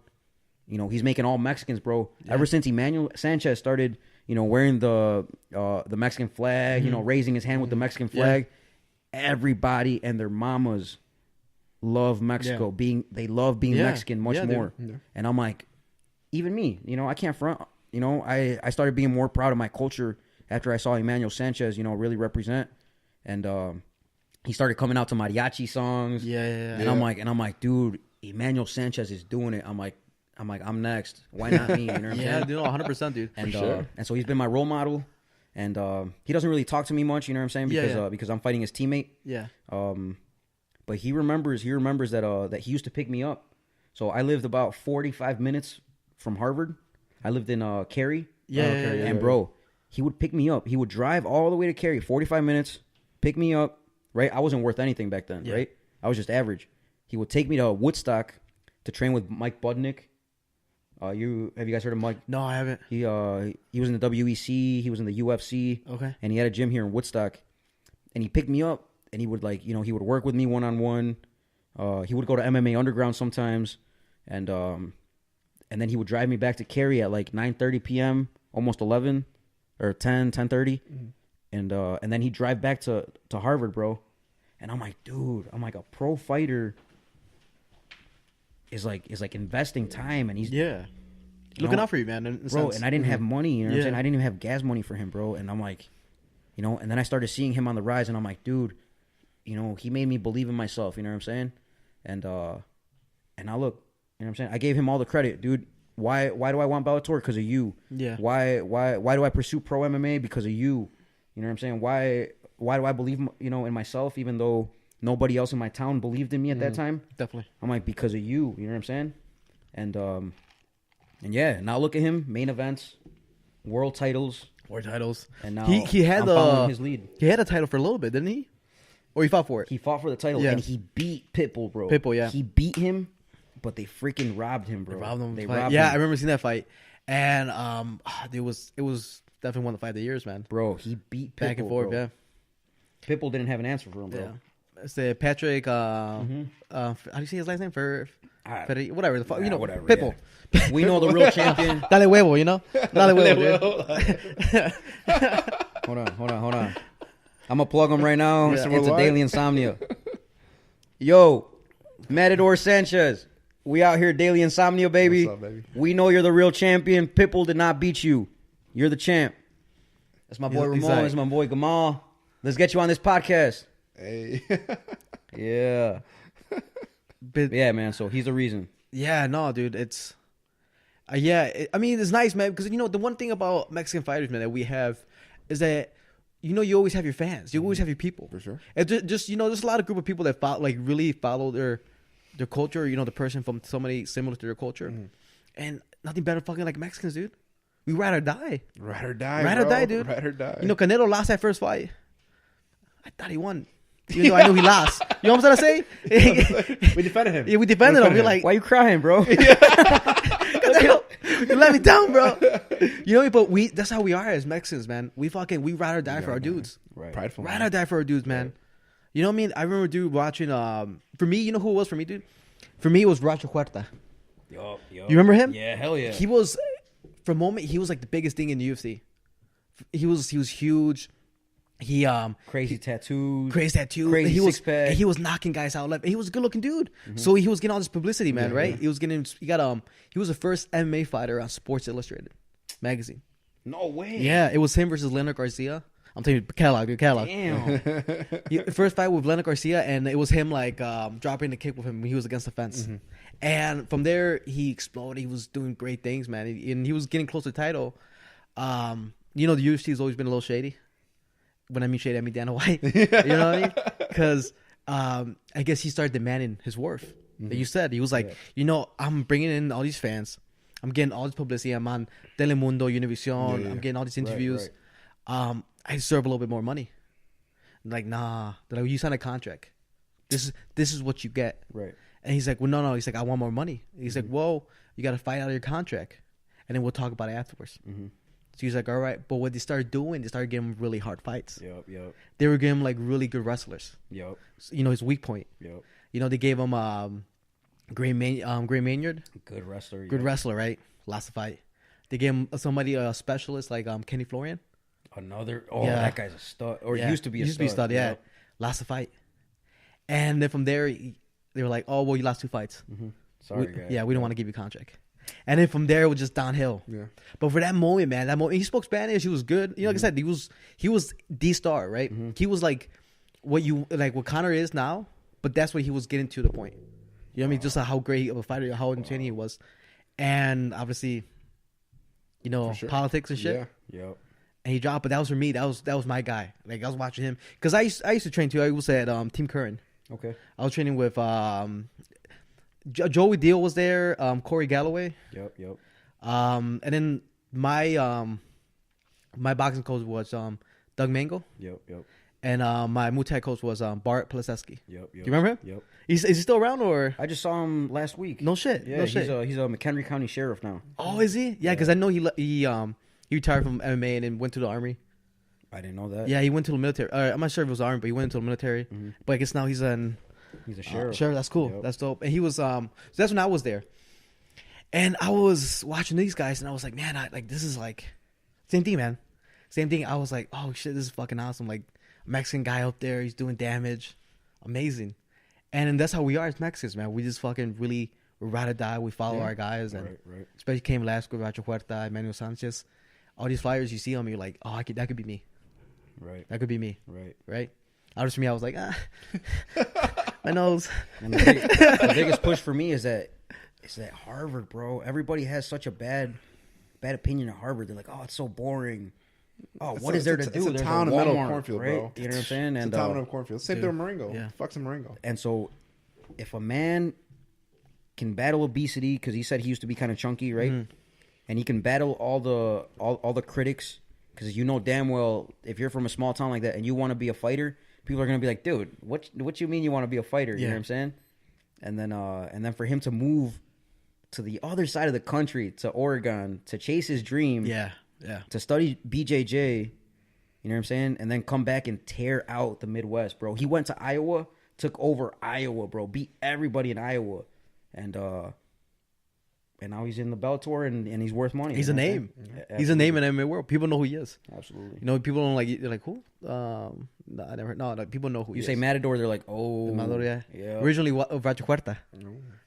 You know, he's making all Mexicans, bro. Yeah. Ever since Emanuel Sanchez started, you know, wearing the Mexican flag, you know, raising his hand with the Mexican flag, everybody and their mamas love Mexico. They love being Mexican much more. Yeah. And I'm like, even me, you know, I can't front. you know, I started being more proud of my culture after I saw Emanuel Sanchez, you know, really represent. And he started coming out to mariachi songs. Yeah. And I'm like, dude, Emanuel Sanchez is doing it. I'm like, I'm next. Why not me? You know what I'm Yeah, saying? dude, 100%, dude. And sure. and so he's been my role model. And he doesn't really talk to me much, you know what I'm saying? Because because I'm fighting his teammate. Yeah. But he remembers that that he used to pick me up. So I lived about 45 minutes from Harvard. I lived in Cary. And bro, he would pick me up. He would drive all the way to Cary, 45 minutes, pick me up, right? I wasn't worth anything back then, right? I was just average. He would take me to Woodstock to train with Mike Budnick. Have you guys heard of Mike? No, I haven't. He was in the WEC, he was in the UFC. Okay. And he had a gym here in Woodstock. And he picked me up and he would he would work with me one-on-one. He would go to MMA Underground sometimes. And then he would drive me back to Cary at like 9:30 p.m., almost 11 or 10:30. And then he'd drive back to Harvard, bro. And I'm like, dude, a pro fighter is like investing time, and he's looking out for you, man, in a bro. sense. And I didn't have money, you know what I'm Yeah. saying? I didn't even have gas money for him, bro. And I'm like, you know, and then I started seeing him on the rise, and I'm like, dude, you know, he made me believe in myself, you know what I'm saying? And now look, you know what I'm saying? I gave him all the credit, dude. Why do I want Bellator? Because of you. Yeah. Why do I pursue pro MMA? Because of you. You know what I'm saying? Why do I believe, you know, in myself, even though nobody else in my town believed in me at that time? Definitely. I'm like, because of you. You know what I'm saying? And yeah, now look at him, main events, world titles. And now And he had I'm following his lead. He had a title for a little bit, didn't he? Or he fought for it? He fought for the title, Yeah. and he beat Pitbull, bro. Pitbull, yeah. He beat him, but they freaking robbed him, bro. They robbed him. They Fight. robbed Yeah, him. I remember seeing that fight, and it was definitely one of the fight of the years, man. Bro, he beat Pitbull, Back and forth, bro. yeah. Pitbull didn't have an answer for him, bro. Yeah. It's the Patrick. How do you say his last name? Whatever. You know, whatever. Pitbull. Yeah. We know the real champion. Dale huevo, you know. Dale huevo, dude. Hold on. I'm gonna plug him right now Yeah. into Daily Insomnia. Yo, Matador Sanchez, we out here Daily Insomnia, baby. What's up, baby? We know you're the real champion. Pitbull did not beat you. You're the champ. That's my boy He's Ramon. like- That's my boy Gamal. Let's get you on this podcast. Hey. Yeah. But Yeah, man. So he's the reason. yeah, no, dude, it's I mean, it's nice, man, because you know the one thing about Mexican fighters, man, that we have is that you always have your fans, you always have your people For sure. And just there's a lot of group of people that really follow their culture, the person from somebody similar to their culture, and nothing better fucking like Mexicans, dude. We ride or die, Ride or die, ride or bro. die, dude. Ride or die. Canelo lost that first fight. I thought he won, even though I knew he lost. You know what I'm trying to say? We defended him. Yeah, we defended him. We're like, Why you crying, bro? you let me down, bro. But that's how we are as Mexicans, man. We ride or die for our dudes. Right. Prideful. Ride man. or die for our dudes, man. You know what I mean? I remember, dude, watching. For me, you know who it was for me, dude? For me, it was Roger Huerta. Yo. You remember him? Yeah, hell yeah. He was, for a moment, he was like the biggest thing in the UFC. He was huge. He Crazy tattoos. crazy tattoo. Crazy he was six-pack. he was knocking guys out left. He was a good looking dude. So he was getting all this publicity, man. Right? He was getting. He was the first MMA fighter on Sports Illustrated magazine. No way. Yeah, it was him versus Leonard Garcia. I'm telling you, catalog. Damn. First fight with Leonard Garcia, and it was him dropping the kick with him when he was against the fence. And from there, he exploded. He was doing great things, man. And he was getting close to the title. The UFC has always been a little shady. When I mean shady, I mean Dana White. You know what I mean? Because I guess he started demanding his worth. Like you said, he was like, I'm bringing in all these fans. I'm getting all this publicity. I'm on Telemundo, Univision. Yeah. I'm getting all these interviews. I deserve a little bit more money. Like, nah. They're like, you signed a contract. This is what you get. Right. And he's like, well, no. He's like, I want more money. He's like, whoa, you got to fight out of your contract. And then we'll talk about it afterwards. So he's like, all right. But what they started doing, they started giving him really hard fights. Yep. They were giving him like really good wrestlers. Yep. His weak point. Yep. They gave him Gray Maynard. Good wrestler. Good wrestler, right? Lost the fight. They gave him a specialist like Kenny Florian. Another. Oh, Yeah. that guy's a stud. Or used to be a stud. Yeah. Yep. Lost the fight. And then from there, they were like, oh, well, you lost 2 fights. Sorry, guys. Yeah, we don't want to give you a contract. And then from there, it was just downhill. Yeah. But for that moment, man, he spoke Spanish. He was good. You know, like I said, he was the star, right? He was like what Conor is now, but that's what he was getting to the point. You know what I mean? Just how great of a fighter, how entertaining he was. And obviously, you know, politics and shit. Yeah. Yep. And he dropped, but that was for me. That was my guy. Like, I was watching him. Because I used to train, too. I was at Team Curran. Okay. I was training with Joey Deal was there, Corey Galloway. Yep. And then my boxing coach was Doug Mango. Yep. And my Muay Thai coach was Bart Pulaseski. Yep. Do you remember him? Yep. Is he still around or? I just saw him last week. No shit. Yeah, no shit. he's a McHenry County sheriff now. Oh, is he? Yeah, because I know he retired from MMA and then went to the army. I didn't know that. Yeah, he went to the military. I'm not sure if it was army, but he went into the military. But I guess now he's a sheriff. Sheriff, that's cool. Yep. That's dope. And he was so that's when I was there. And I was watching these guys and I was like, man, this is like same thing, man. Same thing. I was like, oh shit, this is fucking awesome. Like, Mexican guy up there, he's doing damage. Amazing. And that's how we are as Mexicans, man. We just fucking really ride or die. We follow our guys. And right. especially came last with Racho Huerta, Emanuel Sanchez. All these flyers you see on me, you're like, oh, that could be me. Right. That could be me. Right. Obviously, me, I was like, my nose. And the biggest push for me is that Harvard, bro. Everybody has such a bad opinion of Harvard. They're like, oh, it's so boring. Oh, what is there to do? It's a town in the middle of Walmart, cornfield, right? bro. You know what I'm saying? It's And a town in a cornfield. Same thing with Marengo. Yeah. Fuck some Marengo. And so, if a man can battle obesity, because he said he used to be kind of chunky, right? And he can battle all the critics, because you know damn well if you're from a small town like that and you want to be a fighter, people are gonna be like, dude, what you mean you want to be a fighter? You know what I'm saying? And then for him to move to the other side of the country, to Oregon, to chase his dream, to study BJJ, you know what I'm saying, and then come back and tear out the Midwest, bro. He went to Iowa, took over Iowa, bro, beat everybody in Iowa, and now he's in the Bellator and he's worth money. He's a name. Yeah, he's a name in the MMA world. People know who he is. Absolutely. You know, people don't like. They're like, who? No, I never. No, like, people know who. You he say is. Matador, they're like, oh, Matador, yeah. Originally, Racho Huerta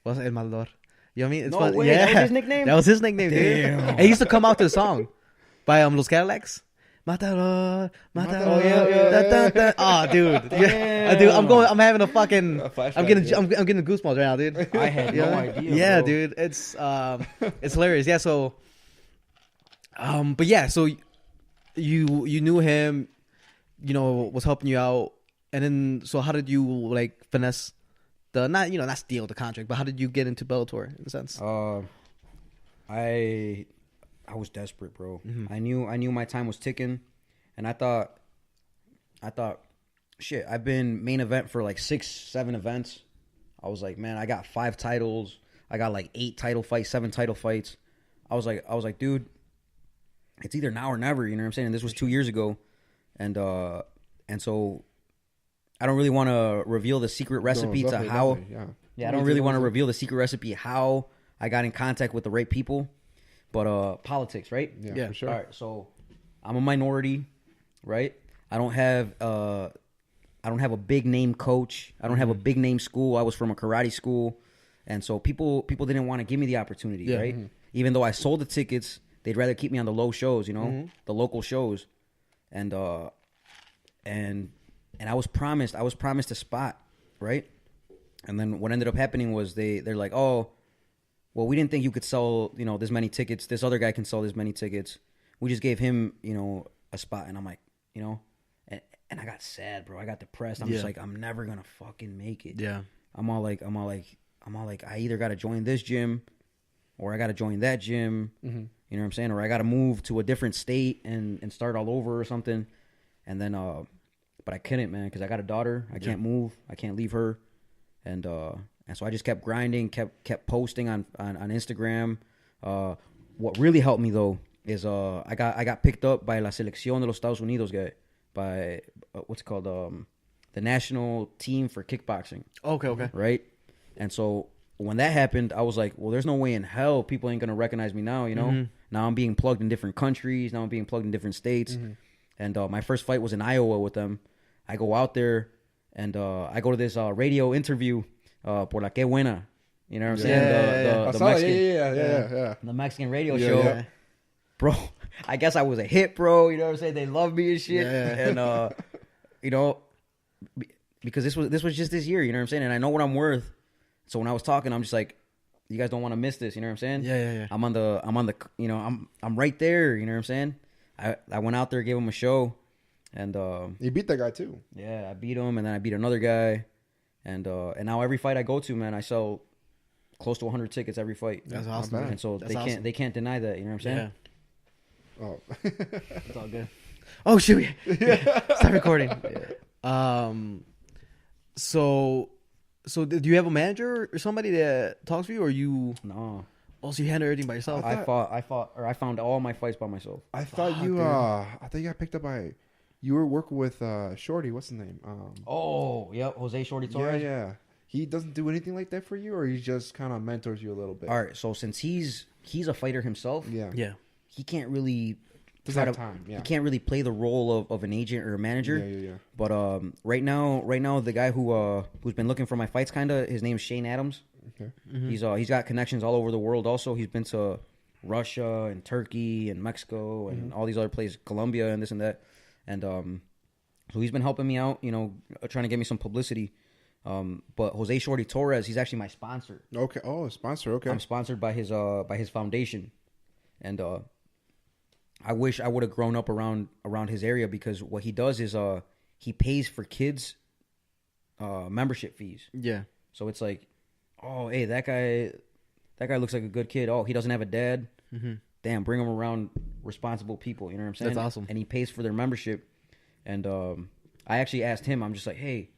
was El Matador. You know what I mean? It's No fun. way, Yeah, that was his nickname? That was his nickname, dude. Damn. And he used to come out to the song by Los Cadillacs. Matador, Matador. Yeah. Oh, dude. Yeah, dude. I'm having a fucking. flashback, I'm getting goosebumps right now, dude. I had no idea. Yeah, bro. dude. It's hilarious. Yeah. So, but yeah. So you knew him. You know, was helping you out, and then so how did you like finesse not steal the contract, but how did you get into Bellator in a sense? I was desperate, bro. I knew my time was ticking, and I thought, shit, I've been main event for like 6-7 events. I was like, man, I got 5 titles. I got like 8 title fights, 7 title fights. I was like, dude, it's either now or never. You know what I'm saying? And this was 2 years ago, and so I don't really want to reveal the secret recipe to how. I don't really want to reveal the secret recipe how I got in contact with the right people. But politics, right? Yeah, for sure. All right, so I'm a minority, right? I don't have a big name coach. I don't have a big name school. I was from a karate school, and so people didn't want to give me the opportunity, right? Even though I sold the tickets, they'd rather keep me on the low shows, you know, the local shows, and I was promised a spot, right? And then what ended up happening was they're like, oh, well, we didn't think you could sell, you know, this many tickets. This other guy can sell this many tickets. We just gave him, you know, a spot. And I'm like, you know, and I got sad, bro. I got depressed. I'm just like, I'm never gonna fucking make it. Yeah. I'm all like, I either gotta join this gym, or I gotta join that gym. You know what I'm saying? Or I gotta move to a different state and start all over or something. And then, but I couldn't, man, because I got a daughter. I can't move. I can't leave her. And so I just kept grinding, kept posting on Instagram. What really helped me though is I got picked up by La Selección de los Estados Unidos guy, by what's it called, the national team for kickboxing. Okay. Right? And so when that happened, I was like, well, there's no way in hell people ain't gonna recognize me now, you know? Now I'm being plugged in different countries, now I'm being plugged in different states. And my first fight was in Iowa with them. I go out there and I go to this radio interview, por la que buena. You know what I'm Yeah. saying? I The saw it. Mexican, Yeah. the Mexican radio Yeah, show. yeah. Bro, I guess I was a hit, bro. You know what I'm saying? They love me and shit. Yeah. And you know, because this was just this year. You know what I'm saying? And I know what I'm worth. So when I was talking, I'm just like, you guys don't want to miss this. You know what I'm saying? Yeah. I'm on the. You know, I'm right there. You know what I'm saying? I went out there, gave him a show, and You beat that guy too. yeah, I beat him, and then I beat another guy, and now every fight I go to, man, I sell close to 100 tickets every fight. That's awesome. bad. And so That's they can't deny that. You know what I'm saying? Yeah. Oh. It's all good. Oh shoot! Start recording. So do you have a manager or somebody that talks for you, or you? No. Also, you handle everything by yourself. I found all my fights by myself. I thought Fuck, you dude. I thought you got picked up by you were working with Shorty, what's his name? Oh, yep, Jose Shorty Torres. Yeah. He doesn't do anything like that for you, or he just kind of mentors you a little bit? All right, so since he's a fighter himself, Yeah. Yeah. he can't really Doesn't have time. Yeah. he can't really play the role of an agent or a manager. Yeah. But right now the guy who's been looking for my fights, his name's Shane Adams. Okay. He's got connections all over the world. Also, he's been to Russia and Turkey and Mexico and all these other places, Colombia and this and that. And so he's been helping me out, you know, trying to get me some publicity. But Jose Shorty Torres, he's actually my sponsor. Okay. Oh, a sponsor. Okay. I'm sponsored by his foundation, and I wish I would have grown up around his area, because what he does is he pays for kids membership fees. Yeah. So it's like, oh, hey, that guy looks like a good kid. Oh, he doesn't have a dad. Mm-hmm. Damn, bring him around responsible people. You know what I'm saying? That's awesome. And he pays for their membership. And I actually asked him, I'm just like, hey,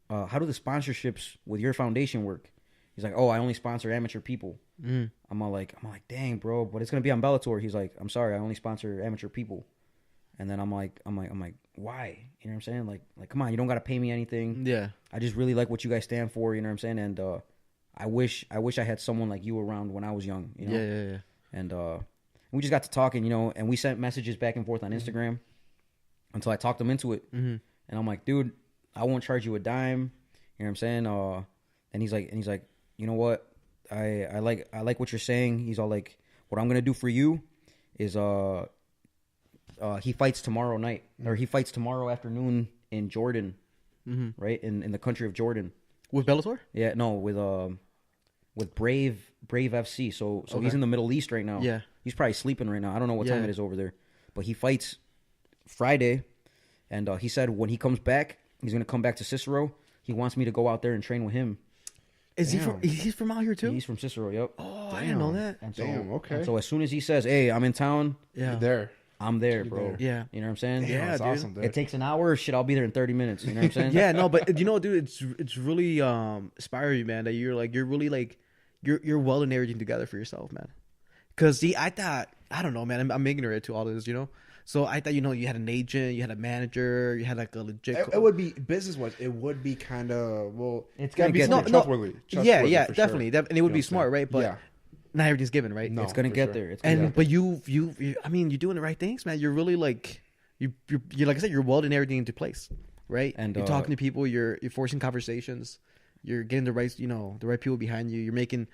how do the sponsorships with your foundation work? He's like, oh, I only sponsor amateur people. Mm. I'm like, dang, bro, but it's gonna be on Bellator. He's like, I'm sorry, I only sponsor amateur people. And then I'm like, why? You know what I'm saying? Like, come on, you don't gotta pay me anything. Yeah. I just really like what you guys stand for. You know what I'm saying? And I wish I had someone like you around when I was young. You know? Yeah. And we just got to talking, you know, and we sent messages back and forth on Instagram until I talked him into it. Mm-hmm. And I'm like, dude, I won't charge you a dime. You know what I'm saying? And he's like, you know what? I like what you're saying. He's all like, what I'm gonna do for you is he fights tomorrow night, or he fights tomorrow afternoon in Jordan, right in the country of Jordan. With Bellator? Yeah, no, with Brave FC. So he's in the Middle East right now. Yeah. He's probably sleeping right now. I don't know what time it is over there, but he fights Friday, and he said when he comes back, he's gonna come back to Cicero. He wants me to go out there and train with him. Is he's from out here too? He's from Cicero. Yep. Oh, I didn't know that. And so, Damn, okay. and so as soon as he says, "Hey, I'm in town," Yeah. You're there. I'm there, You're bro. there. Yeah. You know what I'm saying? Yeah, That's dude. awesome, dude. It takes an hour. Shit, I'll be there in 30 minutes. You know what I'm saying? Yeah, no, but you know, dude, it's really inspiring, man. That you're really like you're welding everything together for yourself, man. Because I thought, I don't know, man. I'm ignorant to all this, you know. So I thought, you know, you had an agent, you had a manager, you had like a legit. It would be business-wise. It would be kind of It's gotta gonna be get something there. trustworthy. Yeah, for definitely, sure. and it would You be know smart, what I'm right? But saying? not everything's given, right? No. It's gonna for get sure. there. It's gonna And get but you, I mean, you're doing the right things, man. You're really like you're like I said, you're welding everything into place, right? And, you're talking to people, you're forcing conversations, you're getting the right, you know, the right people behind you. You're making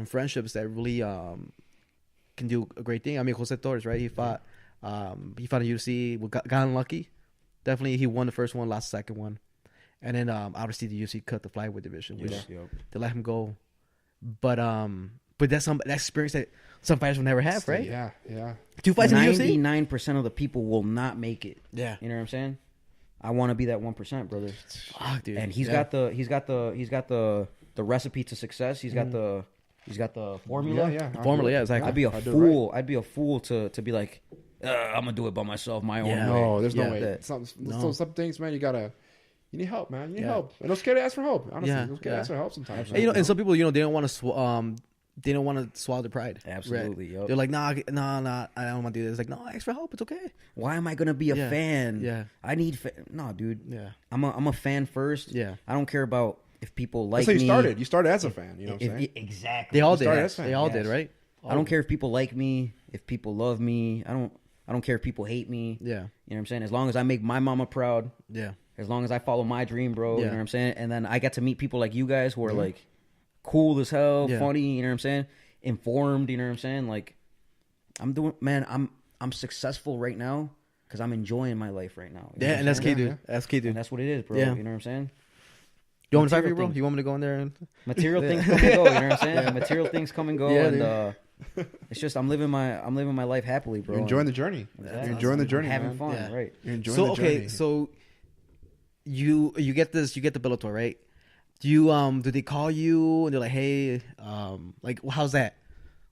friendships that really can do a great thing. I mean, Jose Torres, right? He fought in UFC, got unlucky. Definitely, he won the first one, lost the second one, and then obviously the UFC cut the flyweight division, which they let him go. But that's that experience that some fighters will never have, right? Yeah. 2 fights in the UFC. 99% of the people will not make it. Yeah. You know what I'm saying? I want to be that 1%, brother. Fuck, dude. And he's got the recipe to success. He's got the formula. Yeah. Formula, yeah, exactly. I'd be a fool to be like, I'm gonna do it by myself, my own way. No, there's no Yeah. way. Some things, man, you need help, man. You need help. And don't scared to ask for help. Honestly, don't scared to ask for help sometimes. And, you know, and some people, you know, they don't want to swallow their pride. Absolutely, Right? yup. They're like, nah, I don't want to do this. It's like, no, ask for help. It's okay. Why am I gonna be a fan? Yeah. I need no, dude. Yeah. I'm a fan first. Yeah. I don't care about if people like That's how you me. started. You started as a fan. You know what I'm saying? Exactly. They all started did. as fans. They all Yes. did, right? I don't care if people like me, if people love me. I don't care if people hate me. Yeah. You know what I'm saying? As long as I make my mama proud, Yeah. as long as I follow my dream, bro. You Yeah. know what I'm saying? And then I get to meet people like you guys who are like cool as hell, Yeah. funny, you know what I'm saying? Informed, you know what I'm saying? Like, I'm successful right now because I'm enjoying my life right now. Yeah, and that's key, dude. Yeah. That's key, dude. And that's what it is, bro. Yeah. You know what I'm saying? You want me to fight for you, material bro? things. You want me to go in there and Material things come and go, you know what I'm saying? Material things come and go, Yeah, and it's just I'm living my life happily, bro. You're enjoying the journey. Exactly. You're enjoying the journey, having man. fun, Yeah. right? You're enjoying so the journey. okay, so you get the Bellator, right? Do they call you and they're like, hey, like how's that?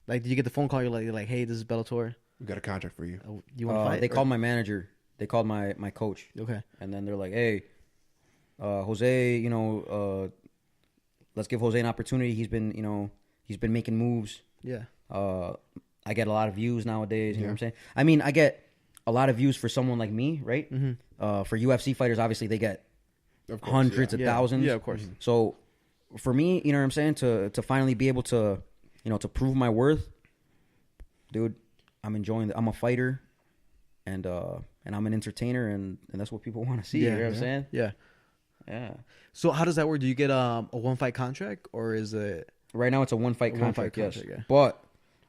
Like, did you get the phone call? You're like, hey, this is Bellator. We got a contract for you. You want to fight? They called my manager. They called my coach. Okay. And then they're like, hey, Jose, you know, let's give Jose an opportunity. He's been making moves. Yeah. I get a lot of views nowadays. You know what I'm saying? I mean, I get a lot of views for someone like me, right? Mm-hmm. For UFC fighters, obviously, they get Of course, hundreds yeah. of thousands. Yeah, of course. So for me, you know what I'm saying? To finally be able to, you know, to prove my worth, dude, I'm enjoying I'm a fighter, and I'm an entertainer, and that's what people want to see. Yeah, you know what I'm saying? Yeah. Yeah. So how does that work? Do you get a one fight contract or is it? Right now, it's a one-fight one-fight contract, yes. contract, yeah. But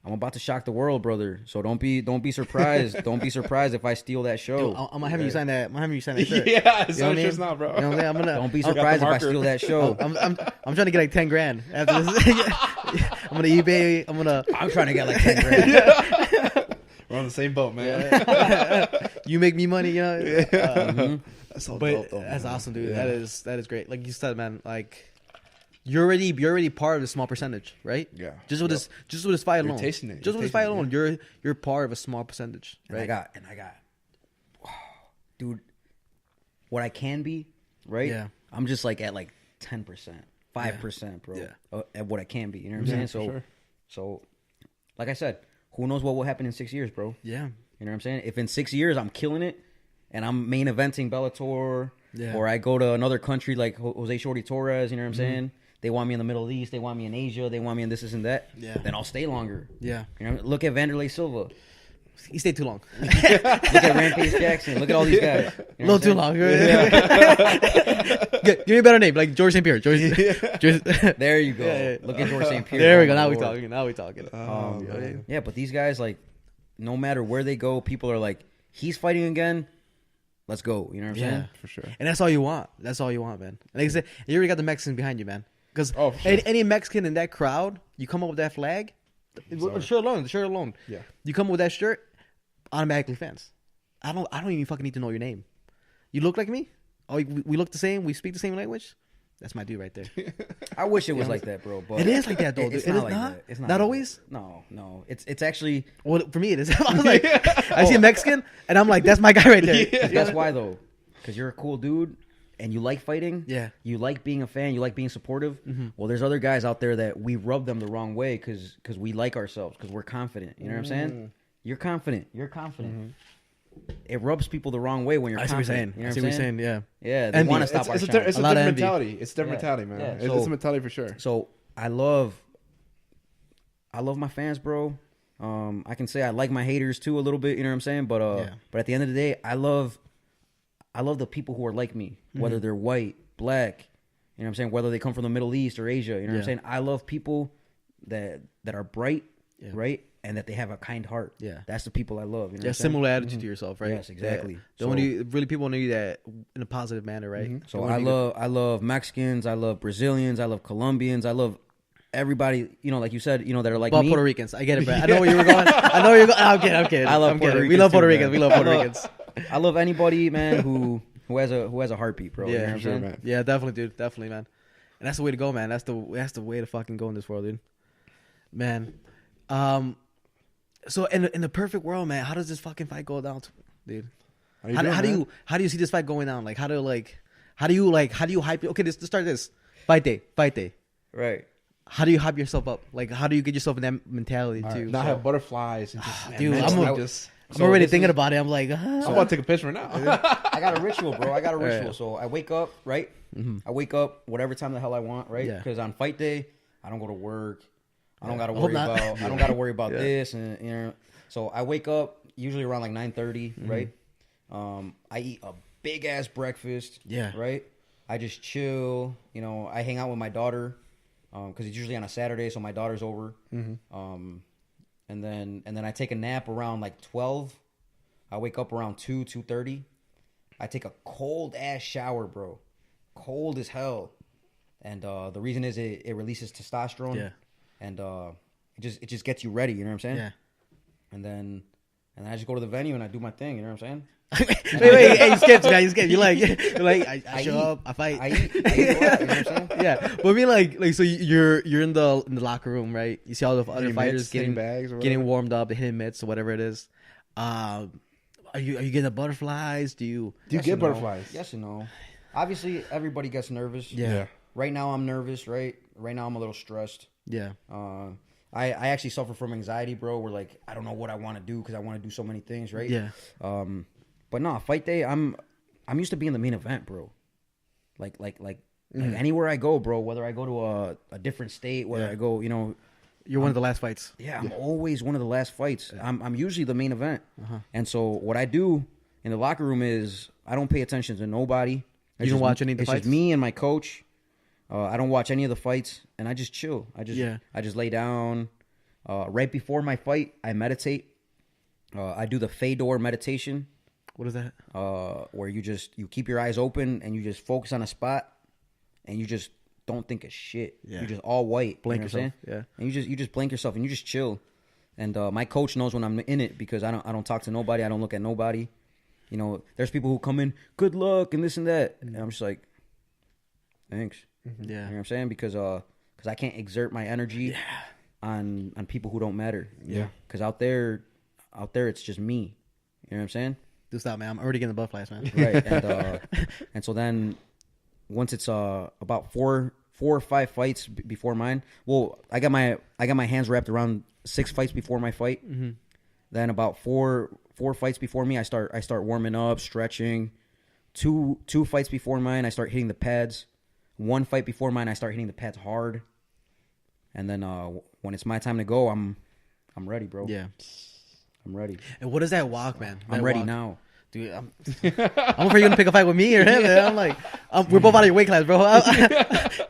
I'm about to shock the world, brother. So don't be surprised. Don't be surprised if I steal that show. Yo, I'm having you sign that. I'm having you sign that shirt. Yeah, it's You know what I just mean? now, bro. You know what I'm saying? Don't be got the surprised if I marker. steal that show. I'm trying to get like 10 grand after this. I'm gonna eBay. I'm trying to get like 10 grand. We're on the same boat, man. You make me money, you know. That's so But dope, though, that's man. awesome, dude. Yeah. That is great. Like you said, man. Like you're already part of a small percentage, right? Yeah. Just with this fight You're alone. tasting it. Just You're with this fight tasting it, alone, you're part of a small percentage, And right? I got, dude, what I can be, right? Yeah. I'm just like at like 10%, 5%, bro. Yeah. At what I can be. You know what I'm Yeah, saying? for So, sure. so, like I said, who knows what will happen in 6 years, bro? Yeah. You know what I'm saying? If in 6 years I'm killing it and I'm main eventing Bellator, Yeah. or I go to another country like Jose Shorty Torres, you know what I'm Mm-hmm. saying? They want me in the Middle East, they want me in Asia, they want me in this and that. Yeah. Then I'll stay longer. Yeah. You know, look at Vanderlei Silva. He stayed too long. Look at Rampage Jackson. Look at all these guys. A You know little what I'm too saying? long. Give me a better name, like George St. Pierre. George. There you go. Yeah. Look at George St. Pierre. There we go. Oh, Now my we Lord. talking. Now we talking. Man. Yeah, but these guys, like, no matter where they go, people are like, he's fighting again. Let's go. You know what I'm Yeah. saying? For sure. And that's all you want. That's all you want, man. Like I said, you already got the Mexicans behind you, man. Because Oh, for sure. any Mexican in that crowd, you come up with that flag, the shirt alone. Yeah. You come up with that shirt, automatically fans. I don't even fucking need to know your name. You look like me. Oh, we look the same. We speak the same language. That's my dude right there. I wish it was like that, bro. But It is like that, though. It's It not is like not? that. It's Not like always? that. No. It's actually Well, for me, it is. I was like, I see a Mexican, and I'm like, that's my guy right there. that's why though, because you're a cool dude and you like fighting. Yeah. You like being a fan. You like being supportive. Well, there's other guys out there that we rub them the wrong way because we like ourselves because we're confident. You know what I'm saying? You're confident. You're confident. It rubs people the wrong way when you're I see what you're saying. confident. You know I what see I'm what you're saying? saying. Yeah. Yeah, they Envy. want to stop our It's a shine. different lot of envy. mentality. It's a different Yeah. mentality, man. Yeah. It's So- a mentality for sure. So I love my fans, bro. I can say I like my haters too a little bit. You know what I'm saying? But Yeah. but at the end of the day, I love the people who are like me, whether they're white, black. You know what I'm saying? Whether they come from the Middle East or Asia. You know what I'm Yeah. saying? I love people that are bright, Yeah. right, and that they have a kind heart. Yeah. That's the people I love. You know Yeah, what I'm saying? similar attitude to yourself, right? Yes, exactly. Yeah. So- Really people know you that in a positive manner, right? So They wanna I be good. love Mexicans, I love Brazilians, I love Colombians, I love everybody, you know, like you said, you know, that are like Well, me. Puerto Ricans. I get it, bro. I know where you were going. I know where you're going. I'm kidding. I love I'm Puerto kidding. We Ricans love Puerto too, Ricans. man. We love Puerto Ricans. I love anybody, man, who has a heartbeat, bro. Yeah, you know what I'm sure, saying? man. Yeah, definitely, dude. Definitely, man. And that's the way to go, man. That's the way to fucking go in this world, dude. Man. So in the perfect world, man, how does this fucking fight go down, dude? How do you see this fight going down? Like how do you hype it? Okay, let's start this. Fight day. Right. How do you hype yourself up? Like how do you get yourself in that mentality too? Not have butterflies and just, Dude, mentally I'm just. I'm already this thinking is- about it. I'm like, I'm about to take a picture now. I got a ritual, bro. I got a ritual. Right. So I wake up, right? I wake up whatever time the hell I want, right? Yeah. Because on fight day, I don't go to work. I don't got to Hope worry not. about. I don't got to worry about Yeah. this, and you know. So I wake up usually around like 9:30, right? I eat a big ass breakfast. Yeah. Right. I just chill. You know, I hang out with my daughter. because it's usually on a Saturday, so my daughter's over. And then I take a nap around like 12. I wake up around 2:30. I take a cold ass shower, bro, cold as hell. And the reason is it releases testosterone. Yeah. And it just gets you ready. You know what I'm saying? Yeah. And then I just go to the venue and I do my thing. You know what I'm saying? wait, hey, you skipped, man. You skipped. You're like, I show up, I fight. I eat a lot, you know what I'm saying? Yeah, but I mean, like, so you're in the locker room, right? You see all the other fighters getting bags or getting warmed up, hitting mitts or whatever it is. Are you getting the butterflies? Do you get butterflies? Yes and no. Obviously, everybody gets nervous. Yeah. Right now, I'm nervous. Right now, I'm a little stressed. Yeah. I actually suffer from anxiety, bro. Where like I don't know what I want to do because I want to do so many things, right? Yeah. But no, fight day. I'm used to being the main event, bro. Like anywhere I go, bro. Whether I go to a different state, whether I go, You're one of the last fights. Yeah, I'm always one of the last fights. Yeah. I'm usually the main event. And so what I do in the locker room is I don't pay attention to nobody. You don't watch any of the fights? It's just me and my coach. I don't watch any of the fights, and I just chill. I just lay down. Right before my fight, I meditate. I do the Fedor meditation. What is that? Where you keep your eyes open and you just focus on a spot, and you just don't think of shit. Yeah. You're just all white. Blank you know yourself. Yeah. And you just blank yourself and you just chill. And my coach knows when I'm in it because I don't talk to nobody. I don't look at nobody. There's people who come in, good luck and this and that, and I'm just like, thanks. Yeah. You know what I'm saying? Because I can't exert my energy on people who don't matter. Yeah. Because out there it's just me. You know what I'm saying? Do stop, man. I'm already getting the butterflies, man. Right. And so then once it's about four or five fights before mine. Well, I got my hands wrapped around 6 fights before my fight. Then about four fights before me, I start warming up, stretching. Two fights before mine, I start hitting the pads. 1 fight before mine, I start hitting the pads hard. And then when it's my time to go, I'm ready, bro. Yeah. I'm ready. And what is that walk, man? I'm ready now. Dude, I'm afraid you're gonna pick a fight with me or him, man. I'm like, we're both out of your weight class, bro.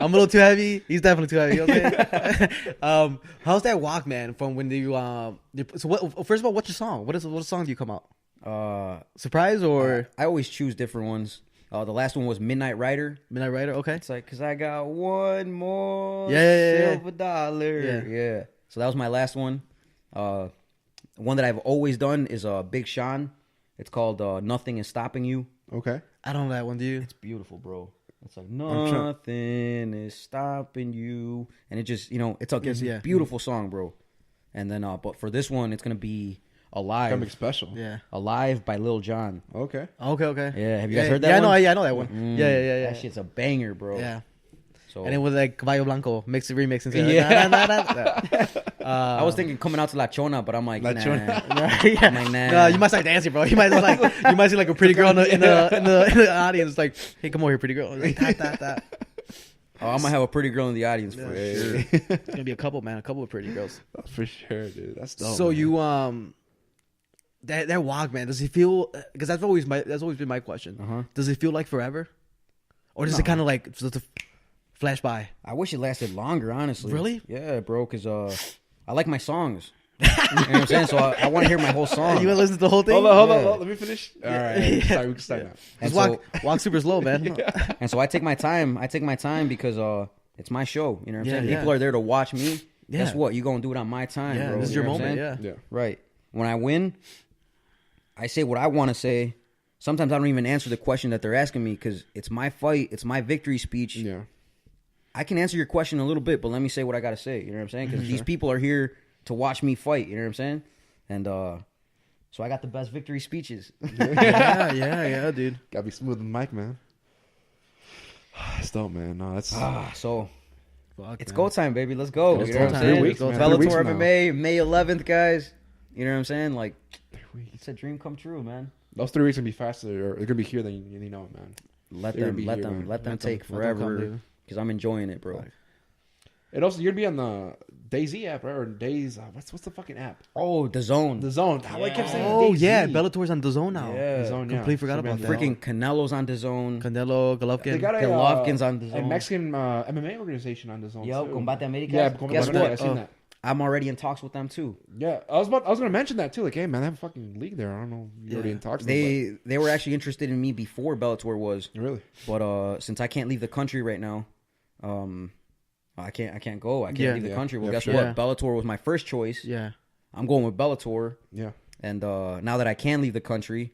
I'm a little too heavy. He's definitely too heavy. You know what I'm saying? How's that walk, man? From when you so what? First of all, what's your song? What song do you come out? Surprise or I always choose different ones. The last one was Midnight Rider. Midnight Rider? Okay. It's like, cause I got one more Yeah. silver dollar. Yeah. So that was my last one. One that I've always done is Big Sean. It's called Nothing Is Stopping You. Okay. I don't know that one, do you? It's beautiful, bro. It's like, nothing is stopping you. And it just, it's a beautiful song, bro. And then, but for this one, it's going to be Alive. Comic special. Yeah. Alive by Lil Jon. Okay. Okay. Yeah. Have you guys heard that one? Yeah, I know that one. Yeah. That shit's a banger, bro. Yeah. So, and it was like Caballo Blanco, remix. I was thinking coming out to La Chona, but I'm like, La Chona. I'm like, nah. No, you might start dancing, bro. You might see like a pretty girl in the audience, like, hey, come over here, pretty girl. Like, that. Oh, I'm gonna have a pretty girl in the audience for sure. It's gonna be a couple of pretty girls. Oh, for sure, dude. That's dope. So man. You that walk, man. Does it feel? Because that's always been my question. Does it feel like forever, or does it kind of like just flash by? I wish it lasted longer, honestly. Really? Yeah, bro. Because I like my songs. You know what I'm saying? So I want to hear my whole song. You want to listen to the whole thing? Hold on. Let me finish. All right. Sorry, we can start now. And walk super slow, man. And so I take my time. Because it's my show. You know what I'm saying? Yeah. People are there to watch me. Guess what? You're going to do it on my time, bro. This is your moment, yeah. Right. When I win, I say what I want to say. Sometimes I don't even answer the question that they're asking me because it's my fight. It's my victory speech. Yeah. I can answer your question a little bit, but let me say what I got to say. You know what I'm saying? Because these people are here to watch me fight. You know what I'm saying? And so I got the best victory speeches. yeah, dude. Gotta be smooth with the mic, man. It's dope, man. No, that's so Fuck, it's man. go time, baby. Let's go. It's you know go what I'm time. saying? 3 weeks, man. Bellator 3 weeks MMA, May 11th, guys. You know what I'm saying? Like, it's a dream come true, man. those 3 weeks gonna be faster, or they're gonna be here than you know, man. Let them take forever. Because I'm enjoying it, bro. And also, you're gonna be on the DayZ app, right? Or Days? What's the fucking app? Oh, the Zone. The Zone. How I kept saying Oh DayZ. yeah, Bellator's on the Zone now. Yeah. The Zone. Yeah. Completely forgot about that. Freaking Canelo's on the Zone. Canelo, They Golovkin. got Golovkin's on the a Zone. Mexican MMA organization on the Zone. Yo, too. Combate Americas. Yeah, Guess Combate what? I've seen that. I'm already in talks with them too. Yeah, I was gonna mention that too. Like, hey man, they have a fucking league there. I don't know. You're already in talks. with them, They were actually interested in me before Bellator was. but- really? But since I can't leave the country right now, I can't go. I can't leave the country. Well, Yeah, guess sure. what? Yeah. Bellator was my first choice. Yeah. I'm going with Bellator. Yeah. And now that I can leave the country,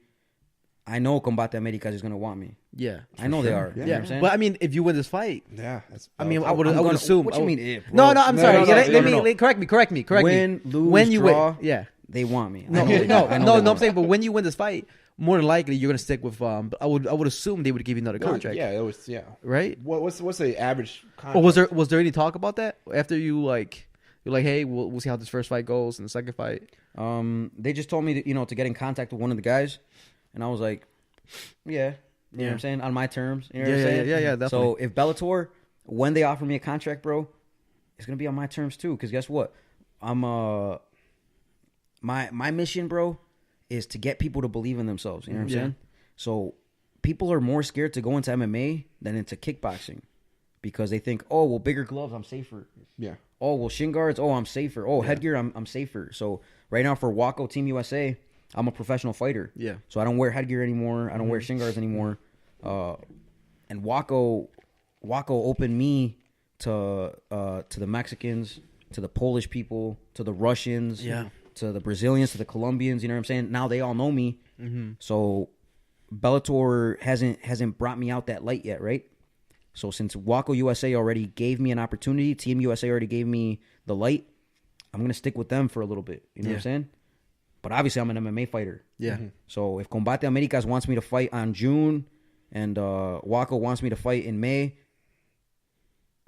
I know Combate Americas is gonna want me. Yeah. I know they are. Yeah. You know what I'm saying? But I mean, if you win this fight, Yeah. That's I mean, I I'm would gonna- assume. What you mean? If, bro? No, I'm No, sorry. no, Yeah, no, let no, me correct me. Win, lose, when you draw, win, yeah. they want me. No, I know they want me. I'm saying, but when you win this fight, more than likely you're gonna stick with. I would assume they would give you another contract. Yeah, it was. Yeah. Right. What's the average? Contract? Or was there any talk about that after you're like, hey, we'll see how this first fight goes and the second fight. They just told me to get in contact with one of the guys, and I was like, yeah. You know what I'm saying? On my terms. You know what I'm saying? Yeah, definitely. So if Bellator, when they offer me a contract, bro, it's gonna be on my terms too. Because guess what? I'm my mission, bro, is to get people to believe in themselves. You know what I'm saying? So people are more scared to go into MMA than into kickboxing because they think, oh, well, bigger gloves, I'm safer. Yeah. Oh, well, shin guards, oh, I'm safer. Oh, headgear, I'm safer. So right now for Waco Team USA, I'm a professional fighter. Yeah. So I don't wear headgear anymore. I don't wear shin guards anymore. And Waco opened me to the Mexicans, to the Polish people, to the Russians, to the Brazilians, to the Colombians. You know what I'm saying? Now they all know me. So Bellator hasn't brought me out that light yet, right? So since Waco USA already gave me an opportunity, Team USA already gave me the light, I'm gonna stick with them for a little bit. You know what I'm saying? But obviously, I'm an MMA fighter. Yeah. So if Combate Americas wants me to fight on June, and Waco wants me to fight in May,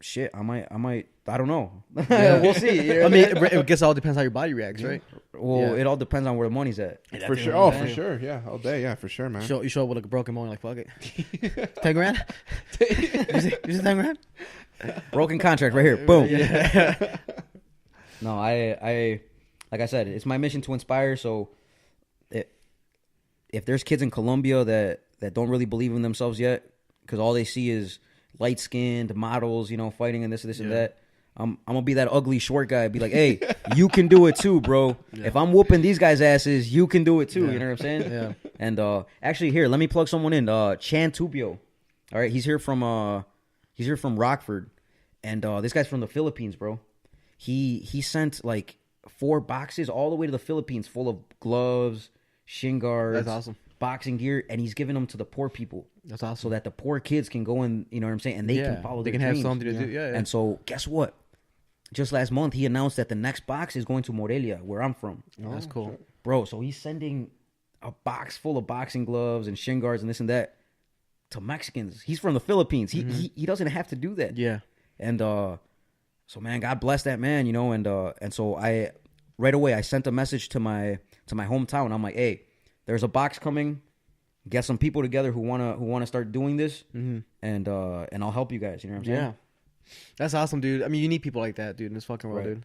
shit, I might. I don't know. We'll see. You know? I mean, I guess it all depends how your body reacts, right? Well, it all depends on where the money's at. For sure. Oh, for sure. Yeah. All day. Yeah, for sure, man. You show up with like a broken bone, like fuck it. 10 grand. You see 10 grand? Broken contract right here. Boom. No, I like I said, it's my mission to inspire. So if there's kids in Colombia that don't really believe in themselves yet, because all they see is light skinned models, fighting and this and that. I'm gonna be that ugly short guy. Be like, hey, you can do it too, bro. Yeah. If I'm whooping these guys' asses, you can do it too. You know what I'm saying? Yeah. And actually, here, let me plug someone in. Chan Tubio. All right, he's here from Rockford, and this guy's from the Philippines, bro. He sent like 4 boxes all the way to the Philippines, full of gloves, shin guards, that's awesome, boxing gear, and he's giving them to the poor people. That's awesome, so that the poor kids can go in. You know what I'm saying? And they can follow. They their can dreams. have something to do. Yeah. And so, guess what? Just last month, he announced that the next box is going to Morelia, where I'm from. Oh, that's cool. Sure. Bro, so he's sending a box full of boxing gloves and shin guards and this and that to Mexicans. He's from the Philippines. He doesn't have to do that. Yeah. And so, man, God bless that man, and so I right away I sent a message to my hometown. I'm like, hey, there's a box coming. Get some people together who wanna start doing this, and I'll help you guys. You know what I'm saying? Yeah. That's awesome, dude. I mean, you need people like that, dude, in this fucking world, dude.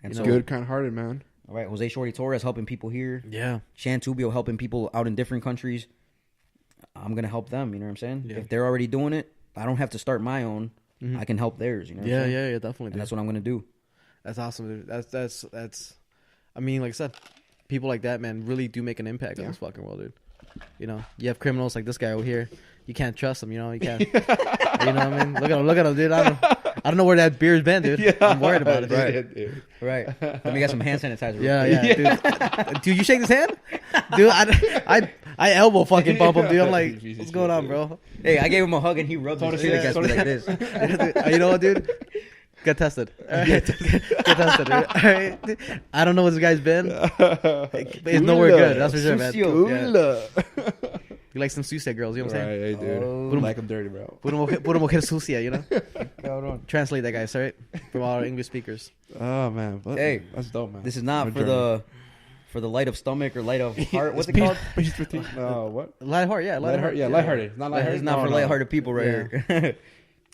And so good, kind-hearted, man. All right, Jose Shorty Torres helping people here. Yeah. Chan Tubio helping people out in different countries. I'm gonna help them. You know what I'm saying? Yeah. If they're already doing it, I don't have to start my own. I can help theirs. You know? What I'm saying? Yeah, definitely. And Dude. that's what I'm gonna do. That's awesome, dude. That's. I mean, like I said, people like that, man, really do make an impact in this fucking world, dude. You have criminals like this guy over here. You can't trust them. You can't. You know what I mean? Look at him, dude. I don't know where that beer's been, dude. Yeah, I'm worried about it, dude. Right. Let me get some hand sanitizer. Yeah, dude. Dude, you shake his hand, dude. I elbow fucking bump him, dude. I'm like, what's going on, bro? Hey, I gave him a hug and he rubbed his face against me like this. You know what, dude? Get tested. All right. Get tested. Dude. All right. Dude, I don't know what this guy's been. But it's nowhere good. That's for sure, man. Yeah. You like some sucia girls, you know what I'm saying? Right, dude. Oh. Put them like them dirty, bro. Put them okay sucia, Translate that, guys, all right? From all our English speakers. Oh, man. Hey, that's dope, man. This is not for the light of stomach or light of heart. What's it called? What? Light heart, yeah. Lighthearted. Yeah, lighthearted. It's not lighthearted. It's not for lighthearted people right here.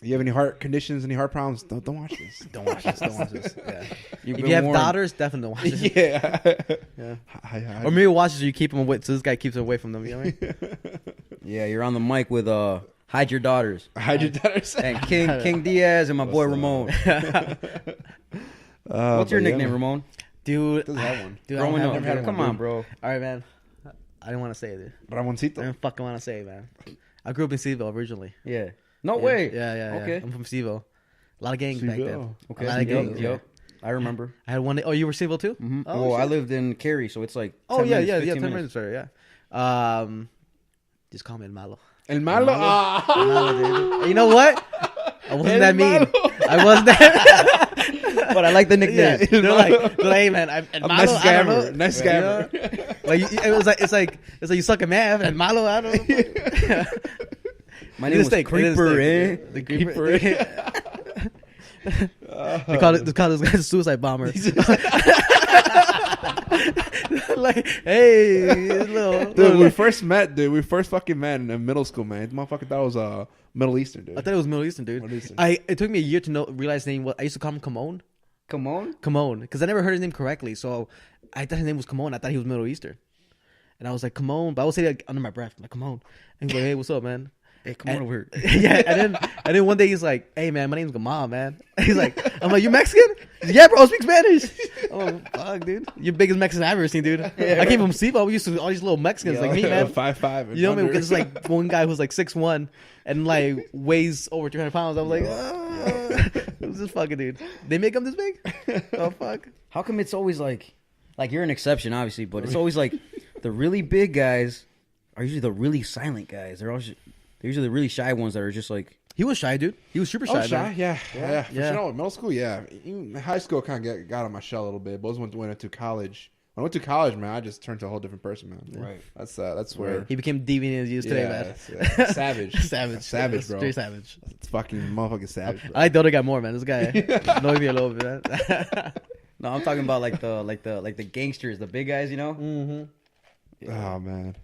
You have any heart conditions, any heart problems? Don't watch this. Don't watch this. Don't watch this. Yeah. You've If been you have warned. daughters, definitely don't watch this. Yeah. Yeah. Or maybe watch it so you keep them away. So this guy keeps them away from them. You know what I mean? Yeah, you're on the mic with Hide Your Daughters. Hide your daughters. And King Diaz and my boy Ramon. What's your nickname, Ramon? Dude, Doesn't have one. dude, Growing I up, don't have come one, on, dude. bro. All right, man. I didn't want to say it, dude. I Ramoncito. didn't fucking want to say it, man. I grew up in Seaville originally. Yeah. No way. Yeah. Okay. I'm from Seaville. A lot of gangs back then. Seaville. Okay. A lot of gangs. Yep. I remember. I had one. Oh, you were Seaville too? Mm-hmm. Oh, I shit. lived in Cary, so it's like 10 Oh yeah, minutes, yeah, 15 10 minutes. minutes, yeah. Just call me El Malo. El Malo. El Malo, dude. And you know what? I wasn't El that mean. Malo. I wasn't that. But I like the nickname. Yeah, they're like, hey man, I'm El Malo. Nice I don't know. scammer. Nice You scammer. know? Like it's like you suck a man. El Malo. I don't know. My name was Creeper, eh? The Creeper. They call this guy a suicide bomber. Like, hey, Dude, we first met, dude. We first fucking met in middle school, man. The motherfucker thought I was Middle Eastern, dude. I thought it was Middle Eastern, dude. Middle Eastern. It took me a year to realize his name. I used to call him Kamon. Come Because I never heard his name correctly. So I thought his name was Kamon. I thought he was Middle Eastern. And I was like, Kamon. But I would say it like under my breath. I'm like, Kamon. And he's like, hey, what's up, man? Hey, come on over here. Yeah, and then one day he's like, hey man, my name's Gamal, man. He's like, I'm like, you Mexican? He's like, yeah, bro, I speak Spanish. I'm like, fuck, dude. You're the biggest Mexican I've ever seen, dude. I came from Cibo. We used to all these little Mexicans like me, man. 5'5". You know what I mean? Because it's like one guy who's like 6'1" and like weighs over 300 pounds. I was like, it was this fucking dude. They make him this big? Oh fuck. How come it's always like you're an exception, obviously, but it's always like the really big guys are usually the really silent guys. They're usually the really shy ones that are just like. He was shy, dude. He was super shy. Oh, shy, man. yeah. Yeah. You know, middle school, yeah. Even high school kind of got on my shell a little bit. But when I went to college, man, I just turned to a whole different person, man. Right. That's where He became deviant as he is today, man. yeah. Savage, Savage, bro. Straight savage. It's fucking motherfucking savage, bro. I like the other guy more, man. This guy annoys me a little bit, man. No, I'm talking about like the gangsters, the big guys, you know. Mm-hmm. Yeah. Oh man,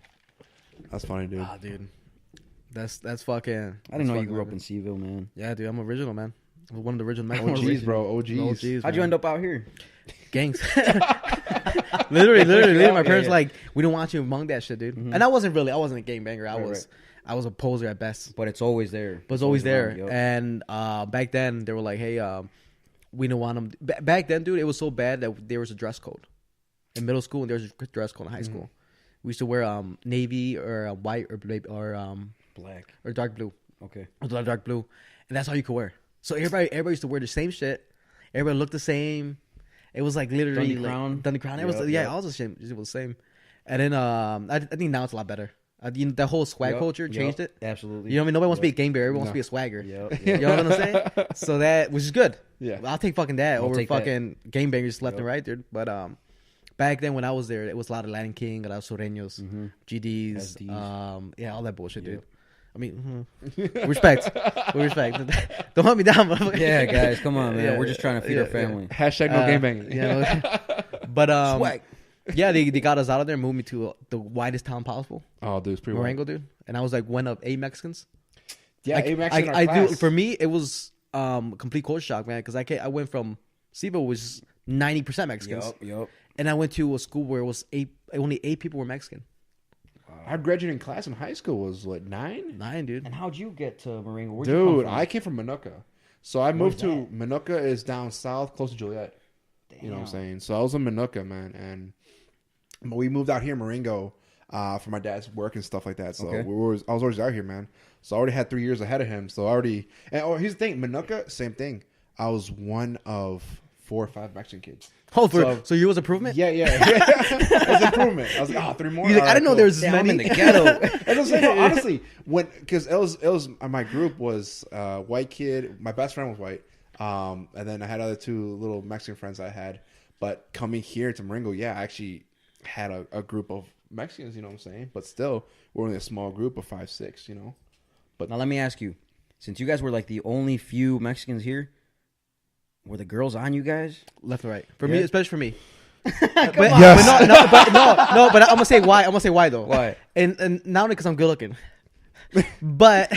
that's funny, dude. Ah, dude. That's fucking. I didn't know you grew up in Seaville, man. Yeah, dude. I'm original, man. I'm one of the original Mexicans. OGs, bro. OGs. OGs. How'd you end up out here? Gangs. literally. My parents yeah. like, we don't want you among that shit, dude. Mm-hmm. And I wasn't a gangbanger. Right. I was a poser at best. But it's always there. But it's always there. around, yep. And back then they were like, hey, we don't want them. Back then, dude, it was so bad that there was a dress code in middle school and there was a dress code in high school. We used to wear navy or white or Black or dark blue. Okay. It was dark blue, and that's all you could wear. So everybody used to wear the same shit. Everybody looked the same. It was like literally Dundee Crown. It was all the same. It was the same. And then I think now it's a lot better. The whole swag culture changed it. Absolutely. You know what I mean? Nobody wants to be a gangbanger. Everyone wants to be a swagger. Yep. You know what I'm saying? So that, which is good. Yeah. I'll take fucking that I'll over take fucking gangbangers left and right, dude. But back then when I was there, it was a lot of Latin King, a lot of Soreños, GDs, SDs. yeah, all that bullshit, dude. I mean, respect. With respect. Don't hunt me down, motherfucker. Yeah, guys, come on, man. Yeah, We're just trying to feed our family. Hashtag no gangbanging. Yeah, but Swag. yeah, they got us out of there, moved me to the widest town possible, Oh, dude, it's pretty Marengo, dude. And I was like one of 8 Mexicans. Yeah, I do. For me, it was complete culture shock, man, because I went from Cibo was 90% Mexicans, Yup. and I went to a school where it was only 8 people were Mexican. Our graduating class in high school was what, 9? 9, dude. And how'd you get to Marengo? Where'd you come Dude, from? I came from Minooka. So I moved to Minooka is down south, close to Joliet. You know what I'm saying? So I was in Minooka, man, and we moved out here in Marengo for my dad's work and stuff like that. So Okay. I was always out here, man. So I already had 3 years ahead of him. So I already. And here's the thing, Minooka, same thing. I was one of 4 or 5 Mexican kids. Oh, so you was improvement? Yeah. It was improvement. I was like, 3 more. He's like, All I didn't know cool. there was Damn, this I'm many. in the ghetto. I was saying, no, honestly, because it was my group was white kid. My best friend was white, and then I had other 2 little Mexican friends I had. But coming here to Marengo, yeah, I actually had a group of Mexicans. You know what I'm saying? But still, we're only a small group of 5, 6. You know. But Now let me ask you, since you guys were like the only few Mexicans here, were the girls on you guys? Left and right. For me, Yeah. especially for me. Come But, on. but but I'm gonna say why. I'm gonna say why though. Why? And not only because I'm good looking, but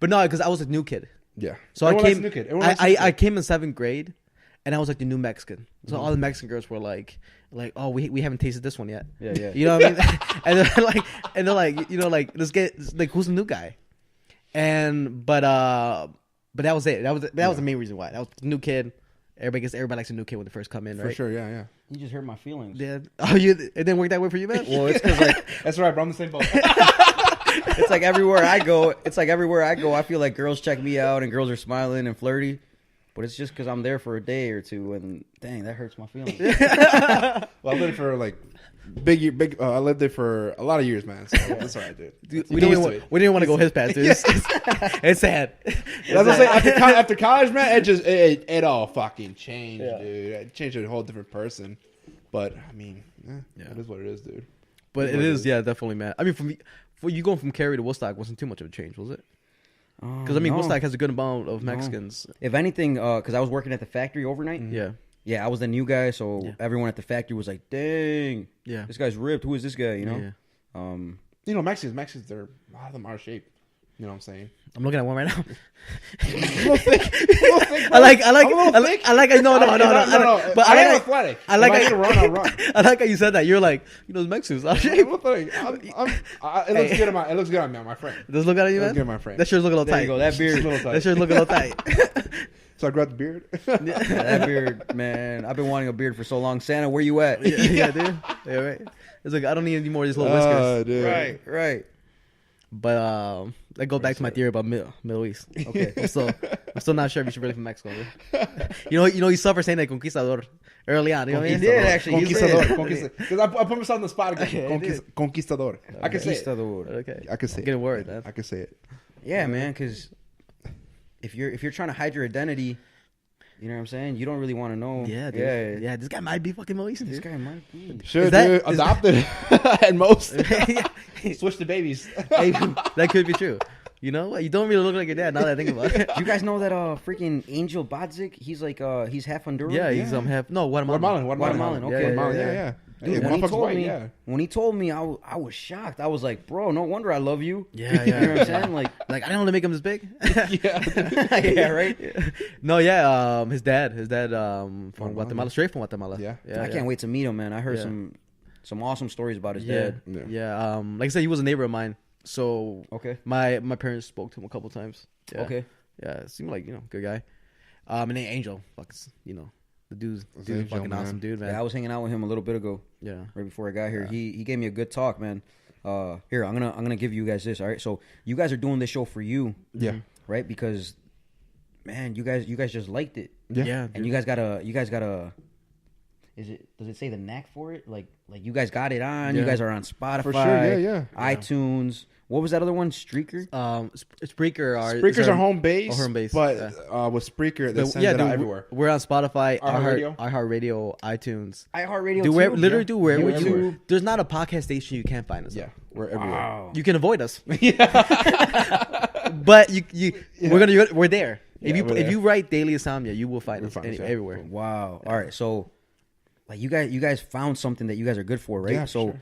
no, because I was a new kid. Yeah. So Everyone I likes came. a new kid. Everyone likes a new I kid. came in 7th grade, and I was like the new Mexican. So all the Mexican girls were like, oh, we haven't tasted this one yet. Yeah. You know what I mean? and they're like, you know, like let's get like who's the new guy? But that was it. That was the main reason why. That was the new kid. Everybody likes a new kid when they first come in, right? For sure, yeah. You just hurt my feelings. Yeah. Oh, it didn't work that way for you, man. Well, it's because like That's right, bro. I'm the same boat. it's like everywhere I go. I feel like girls check me out and girls are smiling and flirty. But it's just because I'm there for a day or two, and dang, that hurts my feelings. Well, I lived for like big. I lived there for a lot of years, man. So that's all right, dude. We didn't want to go his path, dude. It's sad. That's what I'm saying. After college, man, it all fucking changed, dude. It changed a whole different person. But I mean, it is what it is, dude. But it is, definitely, man. I mean, for you going from Cary to Woodstock wasn't too much of a change, was it? Because I mean, no. Woodstock has a good amount of Mexicans. If anything, because I was working at the factory overnight. Yeah, I was the new guy, so everyone at the factory was like, "Dang, this guy's ripped. Who is this guy?" You know. You know, Mexicans, a lot of them are shaped. You know what I'm saying? I'm looking at one right now. Little thick. I like. No. But I am athletic. I like. If I need to run, I'll run. I like how you said that. You're like, Mexicans are shaped. It looks good on my frame. Does it look good on you, man? It looks good on my frame. That shirt's looking a little There tight. you go. That beard. That shirt's looking a little tight. So I grabbed the beard. That beard, man. I've been wanting a beard for so long. Santa, where you at? Yeah, dude. Yeah, right. It's like I don't need any more of these little whiskers. Dude. Right. But I go back to my theory about Middle East. Okay, I'm still not sure if he's really from Mexico. Right? You know, he suffered saying that Conquistador early on. You know what I mean? He did actually. Conquistador. Because I put myself on the spot again. Conquistador. I can say it. Okay, I can say it. Get a word, man. I can say it. Yeah, man. Because if you're trying to hide your identity, you know what I'm saying? You don't really want to know. Yeah, dude. Yeah, this guy might be fucking Middle Eastern. This guy might be. Sure, dude. Adopted at most. Switch the babies. Hey, that could be true. You know what? You don't really look like your dad now that I think about it. You guys know that freaking Angel Bodzik? He's like he's half Honduran. Yeah, he's half. No, Guatemalan. Guatemalan. Okay. Yeah. Dude, Hey, when he told me, I was shocked. I was like, bro, no wonder I love you. Yeah. You know what I'm saying? Like I don't want to make him this big. yeah, right. No, his dad from Guatemala, straight from Guatemala. Yeah. I can't wait to meet him, man. I heard some awesome stories about his dad. Yeah. Like I said, he was a neighbor of mine. So okay, my parents spoke to him a couple times. Yeah. Okay. Yeah, it seemed like good guy. And then Angel, the dude's a fucking awesome dude, man. Yeah, I was hanging out with him a little bit ago. Yeah, right before I got here, he gave me a good talk, man. Here, I'm gonna give you guys this. All right, so you guys are doing this show for you, right? Because man, you guys just liked it, yeah, and you guys gotta. Does it say the knack for it? Like you guys got it on. You guys are on Spotify, for sure. iTunes. What was that other one? Streaker. Spreaker. Spreaker's our home base. But with Spreaker, they send it out everywhere. We're on Spotify, iHeartRadio, iTunes, iHeartRadio. Do wherever you. There's not a podcast station you can't find us. Yeah, we're everywhere. Wow. You can avoid us. But we're there. If you write Daily Insomnia, you will find us everywhere. Wow. All right. So, like you guys found something that you guys are good for, right? Yeah, so,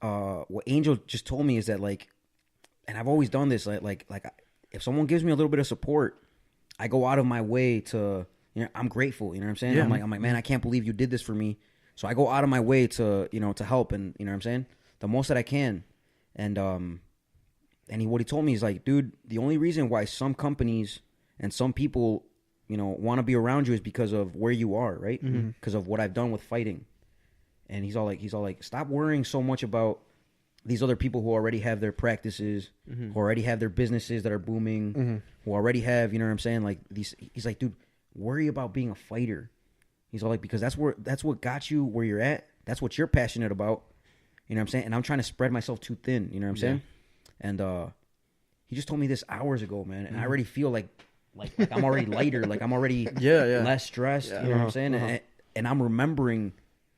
what Angel just told me is that and I've always done this, like if someone gives me a little bit of support, I go out of my way to, I'm grateful. You know what I'm saying? Yeah. I'm like, man, I can't believe you did this for me. So I go out of my way to, to help, and you know what I'm saying, the most that I can. And what he told me is like, dude, the only reason why some companies and some people, want to be around you is because of where you are, right? Because of what I've done with fighting. And he's all like, stop worrying so much about these other people who already have their practices, who already have their businesses that are booming, who already have, you know what I'm saying? Like these, he's like, dude, worry about being a fighter. He's all like, because that's what got you where you're at. That's what you're passionate about. You know what I'm saying? And I'm trying to spread myself too thin. You know what I'm saying? And he just told me this hours ago, man. And I already feel like I'm already lighter. Like I'm already less stressed. You know what I'm saying? And I'm remembering,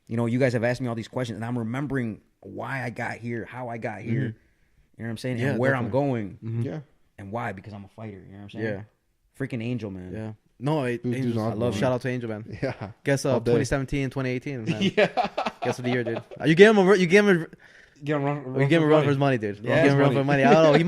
you guys have asked me all these questions, and I'm remembering why I got here, how I got here. You know what I'm saying? And where I'm going. Yeah. And why? Because I'm a fighter. You know what I'm saying? Yeah. Freaking Angel, man. Yeah. No, Angel, I love. Shout out to Angel, man. Yeah. Guess 2017, 2018. Man. Yeah. Guess of the year, dude. You gave him Give him run. We give him a run for his money, dude. Yeah, Give him a run for his money. I don't know. We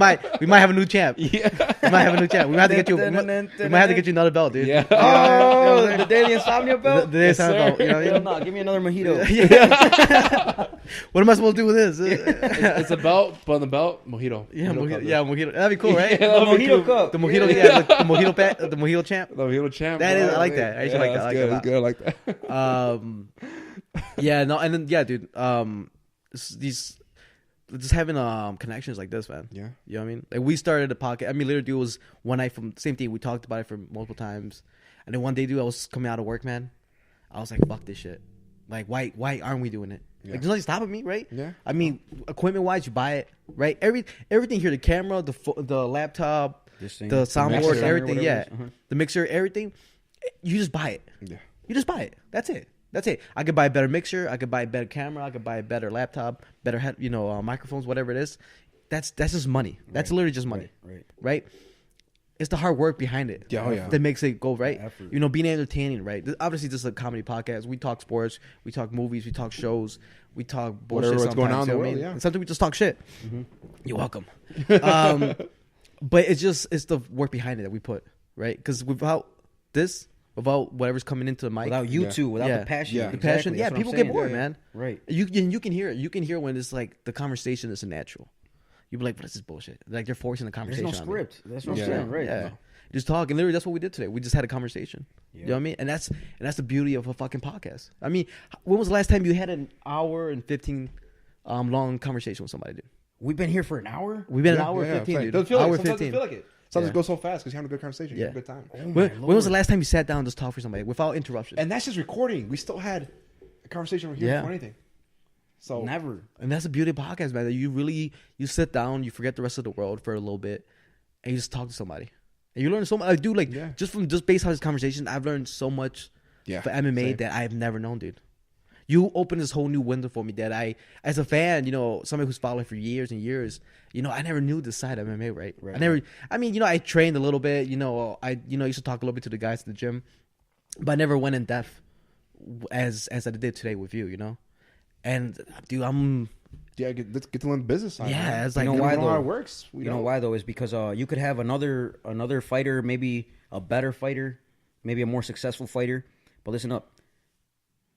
might have a new champ. Yeah. We might have a new champ. We might have to get you. We might have to get you another belt, dude. Yeah. Oh, the daily insomnia belt. The Yes, Insomnia belt. You know what I Hell mean? no, give me another mojito. Yeah. What am I supposed to do with this? It's a belt, but on the belt, mojito. Yeah, Mojito cup, mojito. That'd be cool, right? Yeah, The that'd be mojito cool. cup. The mojito, yeah, the mojito champ. The mojito champ. That is, bro. I like that. I actually like that. I like Good. that a That's good. I like that. Yeah, no, and then yeah, dude. These just having connections like this, man. Yeah. You know what I mean? Like we started a podcast. I mean, literally, it was one night from same thing. We talked about it for multiple times, and then one day, dude, I was coming out of work, man. I was like, "Fuck this shit." Like, why aren't we doing it? Yeah. Like, there's nothing stopping me, right? Yeah. I mean, equipment wise, you buy it, right? Everything here, the camera, the laptop, This thing. the soundboard, mixer, everything, whatever yeah, it is. Uh-huh. the mixer, everything. You just buy it. Yeah. You just buy it. That's it. That's it. I could buy a better mixer. I could buy a better camera. I could buy a better laptop, better microphones, whatever it is. That's just money. That's literally just money, right? It's the hard work behind it, Yeah, oh yeah. that makes it go right. Effort. You know, being entertaining, right? Obviously, this is a comedy podcast. We talk sports, we talk movies, we talk shows, we talk bullshit. Whatever what's going on in sometimes, the you know what I world, mean? yeah. And sometimes we just talk shit. Mm-hmm. You're welcome. But it's the work behind it that we put, right? Because without whatever's coming into the mic, Without you two, without Yeah. the passion. Yeah. the passion, Exactly, yeah, that's what people I'm get saying. bored, Yeah, yeah. man. Right. You can hear it. You can hear when it's like the conversation isn't natural. You be like, "What is this bullshit?" Like they're forcing the There's conversation. no on me. script. That's what Yeah. I'm saying, right? Yeah, No. just talk, and literally that's what we did today. We just had a conversation. Yeah. You know what I mean? And that's the beauty of a fucking podcast. I mean, when was the last time you had an hour and 15 long conversation with somebody, dude? We've been here for an hour. We've been an Yeah, hour yeah, and 15, it's like- dude. doesn't feel like- Hour sometimes 15. it feel like it. Sometimes Yeah. it goes so fast because you're having a good conversation. You're Yeah. having a good time. Oh, When my was the Lord. last time you sat down and just talked for somebody without interruption? And that's just recording. We still had a conversation over here Yeah. before anything. So Never. And that's the beauty of podcasts, man. That you sit down, you forget the rest of the world for a little bit, and you just talk to somebody, and you learn so much. Dude, like Yeah. just based on this conversation, I've learned so much yeah, for MMA same. that I've never known, dude. You opened this whole new window for me that I, as a fan, somebody who's following for years and years, I never knew this side of MMA, right? Right. I trained a little bit, I used to talk a little bit to the guys at the gym, but I never went in depth as I did today with you, and dude, let's get to learn the business side. Yeah, man. it's like- we You know don't why, know how though? it works. You know why though? Is because you could have another fighter, maybe a better fighter, maybe a more successful fighter. But listen up.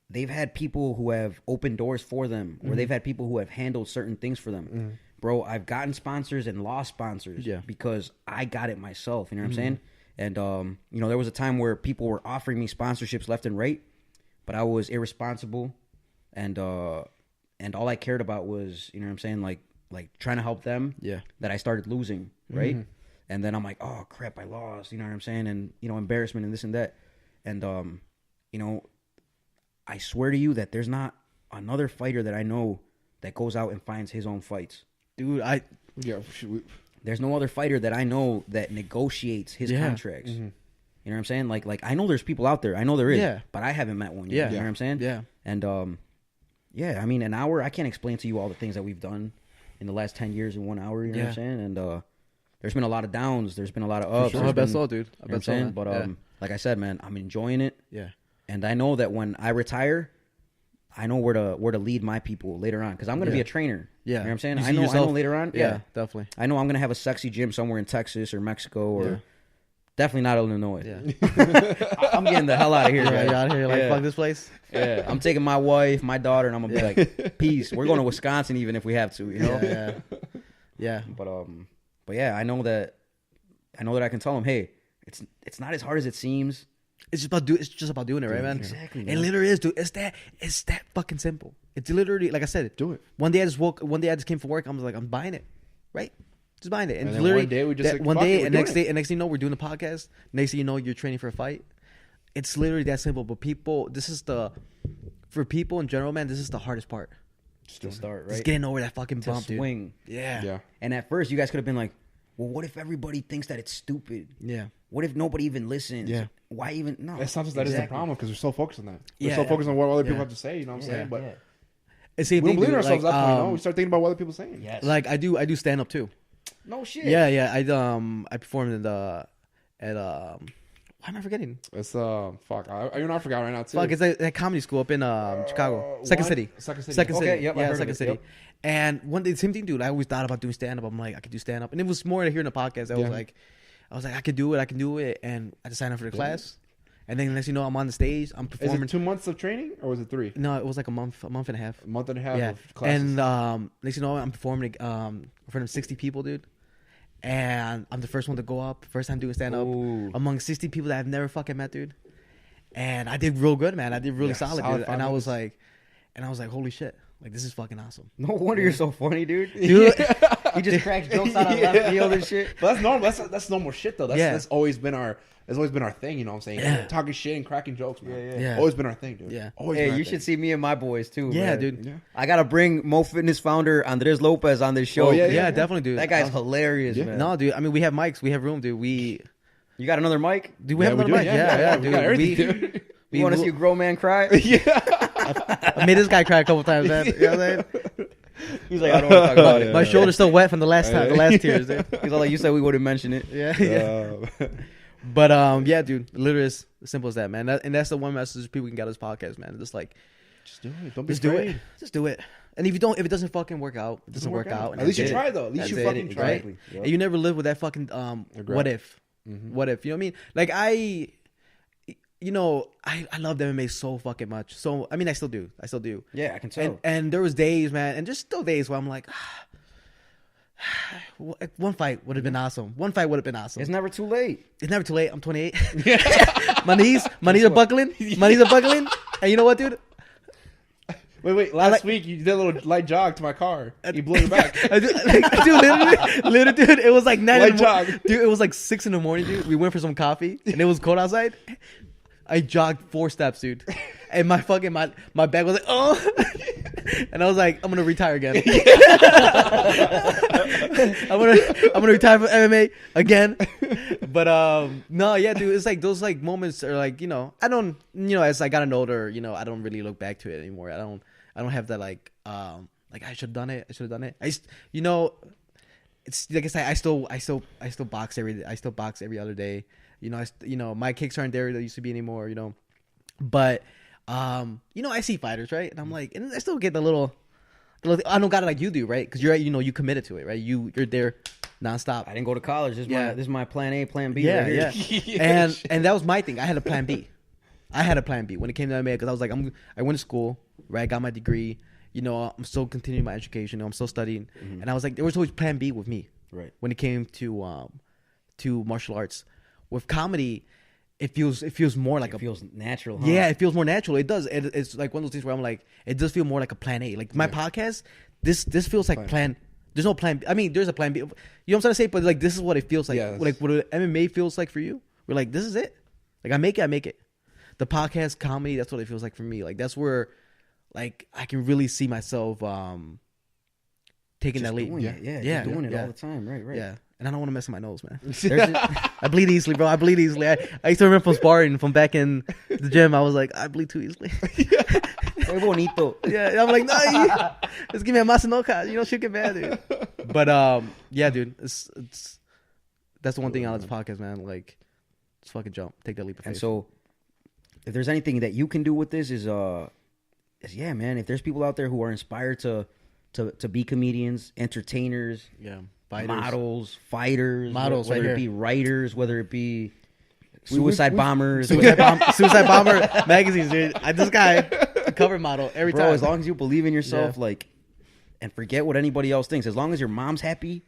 They've had people who have opened doors for them, or they've had people who have handled certain things for them. Bro, I've gotten sponsors and lost sponsors because I got it myself. You know what I'm saying? And there was a time where people were offering me sponsorships left and right, but I was irresponsible, and all I cared about was, you know what I'm saying, like trying to help them. Yeah. That I started losing, right? And then I'm like, oh crap, I lost. You know what I'm saying? And embarrassment and this and that, and I swear to you that there's not another fighter that I know that goes out and finds his own fights. dude, There's no other fighter that I know that negotiates his contracts. You know what I'm saying? Like I know there's people out there. I know there is. Yeah. But I haven't met one yet. Yeah. You know what I'm saying? Yeah. And I mean, an hour, I can't explain to you all the things that we've done in the last 10 years in 1 hour. You know what I'm saying? And there's been a lot of downs. There's been a lot of ups. sure. There's I bet been- so, dude. I You know what I'm bet so, saying? man. But Yeah. like I said, man, I'm enjoying it. Yeah. And I know that when I retire, I know where to lead my people later on, because I'm going to be a trainer. Yeah. You know what I'm saying? You I see know yourself- later on. Yeah, definitely. I know I'm going to have a sexy gym somewhere in Texas or Mexico or definitely not Illinois. Yeah. I'm getting the hell out of here, Yeah, guys. you're out here like, Yeah. fuck this place. Yeah, I'm taking my wife, my daughter, and I'm gonna be like, peace. We're going to Wisconsin even if we have to, you know. Yeah. But yeah, I know that I can tell them, hey, it's not as hard as it seems. It's just about doing it, right, man? Exactly, It man. literally is, dude. It's that fucking simple. It's literally, like I said, Do it. One day I just came from work. I was like, I'm buying it, right? Just buying it. And it's then literally one day we just like, one fuck day, it, we're and doing next it. day, and next thing you know, we're doing a podcast. Next thing you know, you're training for a fight. It's literally that simple. But for people in general, man, this is the hardest part. Just to start, right? Just getting over that fucking to bump, dude. swing. Yeah. Yeah. And at first, you guys could have been like, well, what if everybody thinks that it's stupid? Yeah. What if nobody even listens? Yeah. Why even? No. It's sometimes that is the Exactly. problem because we're so focused on that. We're Yeah. so focused on what other people Yeah. have to say. You know what I'm saying? But It's the same we don't thing, believe in dude. ourselves Like, at that point. No, we start thinking about what other people are saying. Yes. like I do stand up too. No shit. Yeah. I performed in the Why am I forgetting? It's fuck. I forgot right now too. Fuck, it's a comedy school up in Chicago, Second City. Second City. Second City. Okay, yep, I heard of Second it, City. yep. And one day, same thing, dude. I always thought about doing stand up. I'm like, I could do stand up, and it was more to hear in the podcast. I was like, I could do it, and I just signed up for the class. And then, unless you know, I'm on the stage, I'm performing. Is it 2 months of training or was it 3? No, it was like a month and a half. A month and a half Yeah. of classes. And next you know, I'm performing in front of 60 people, dude. And I'm the first one to go up, first time doing stand up among 60 people that I've never fucking met, dude. And I did real good, man. I did really solid, dude. And I was like, holy shit. Like, this is fucking awesome. No wonder you're so funny, dude. Dude. He just cracks jokes out of left field and shit. But that's normal. That's normal shit though. That's always been our thing, you know what I'm saying? Yeah. Talking shit and cracking jokes, man. Yeah. Always been our thing, dude. Yeah. Always been Hey, our you thing. should see me and my boys too. Yeah, man. dude. Yeah. I gotta bring Mo Fitness founder Andres Lopez on this show. Oh, yeah, Yeah, definitely, dude. That guy's hilarious, Yeah. man. No, dude. I mean, we have mics. We have room, dude. We You got another mic? do. We have another mic. Yeah, We dude. got everything, dude. You want to see a grown man cry? I made this guy cry a couple times, man. You know what I'm saying? He's like, I don't want to talk about it. My shoulder's still wet from the last time, the last tears, dude. He's all like, you said we wouldn't mention it. Yeah. But yeah, dude. Literally, as simple as that, man. And that's the one message people can get on this podcast, man. Just like, Just do it. Don't be just do afraid. it. Just do it. And if it doesn't fucking work out, it doesn't work out. And At least you that's it. try though. At least That's you it, fucking try. right? Yep. And you never live with that fucking what if, what if? You know what I mean? Like I love MMA so fucking much. So I mean, I still do. Yeah, I can tell. And there was days, man, and there's still days where I'm like, one fight would have been awesome. One fight would have been awesome. It's never too late. It's never too late. I'm 28. my knees are buckling. My knees are buckling. And you know what, dude? Wait. Last week you did a little light jog to my car. You blew it back. Dude, literally, dude, it was like 9 in the Light morning. Dude, it was like 6 in the morning, dude. We went for some coffee, and it was cold outside. I jogged 4 steps, dude. And my fucking, my back was like, oh. And I was like, I'm going to retire again. I'm gonna retire from MMA again. But no, yeah, dude, it's like those like moments are like, you know, I don't, you know, as I gotten older, you know, I don't really look back to it anymore. I don't have that like I should have done it. You know, it's like I say, I still box every other day. You know, my kicks aren't there that used to be anymore. You know, but you know, I see fighters, right, and I'm like, and I still get the little I don't got it like you do, right? Because you're, you know, you committed to it, right? You're there nonstop. I didn't go to college. This is my plan A, plan B. Yeah, right here. yeah. And that was my thing. I had a plan B. When it came to MMA, because I was like, I went to school, right? I got my degree. You know, I'm still continuing my education. I'm still studying, and I was like, there was always plan B with me, right? When it came to martial arts. With comedy, it feels more like it feels natural. Huh? Yeah, it feels more natural. It does. It's like one of those things where I'm like, it does feel more like a plan A. Like my podcast, this feels like plan. There's no plan B. I mean, there's a plan B. You know what I'm trying to say? But like, this is what it feels like. Yeah, like what MMA feels like for you. We're like, this is it. Like I make it. The podcast comedy, that's what it feels like for me. Like that's where, like, I can really see myself taking Just that leap. doing it. Yeah, doing it all the time. Right. Yeah. And I don't want to mess with my nose, man. I bleed easily, bro. I bleed easily. I used to remember from sparring from back in the gym. I was like, I bleed too easily. Qué bonito. Yeah, I'm like, no, just give me a Masanoka. You know, shit get bad, dude. But yeah, dude, it's that's the one thing on this podcast, man. Like, just fucking jump, take that leap of faith. And so, if there's anything that you can do with this, is yeah, man. If there's people out there who are inspired to be comedians, entertainers, yeah. Fighters, models, whether right it be here. writers, whether it be suicide bombers, Suicide Bomber magazines, dude. This guy, cover model every bro. time. As long as you believe in yourself, Yeah. like, and forget what anybody else thinks. As long as your mom's happy,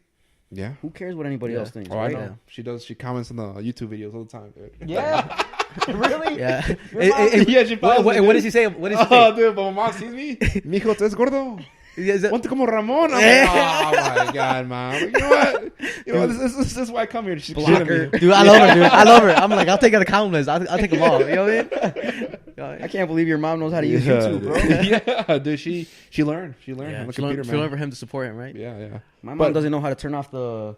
Yeah. who cares what anybody else thinks? Oh, right? I know. She comments on the YouTube videos all the time, dude. Yeah. Really? Yeah. Yeah, she follows me, What dude. does he say? What does he Oh, say? dude, but my mom sees me. Mijo, tú eres gordo. Yeah, is that- Ponte como Ramon. I'm like, oh my god, mom. You know what? This is why I come here. She's Blocker. Dude, I love her, dude. I love her. I'm like, I'll take out the compliments. I'll take them all. You know what I mean? I can't believe your mom knows how to use YouTube, bro. Yeah, dude. She learned. She learned Yeah, on the she computer, learned man. for him to support him, right? Yeah. My mom doesn't know how to turn off the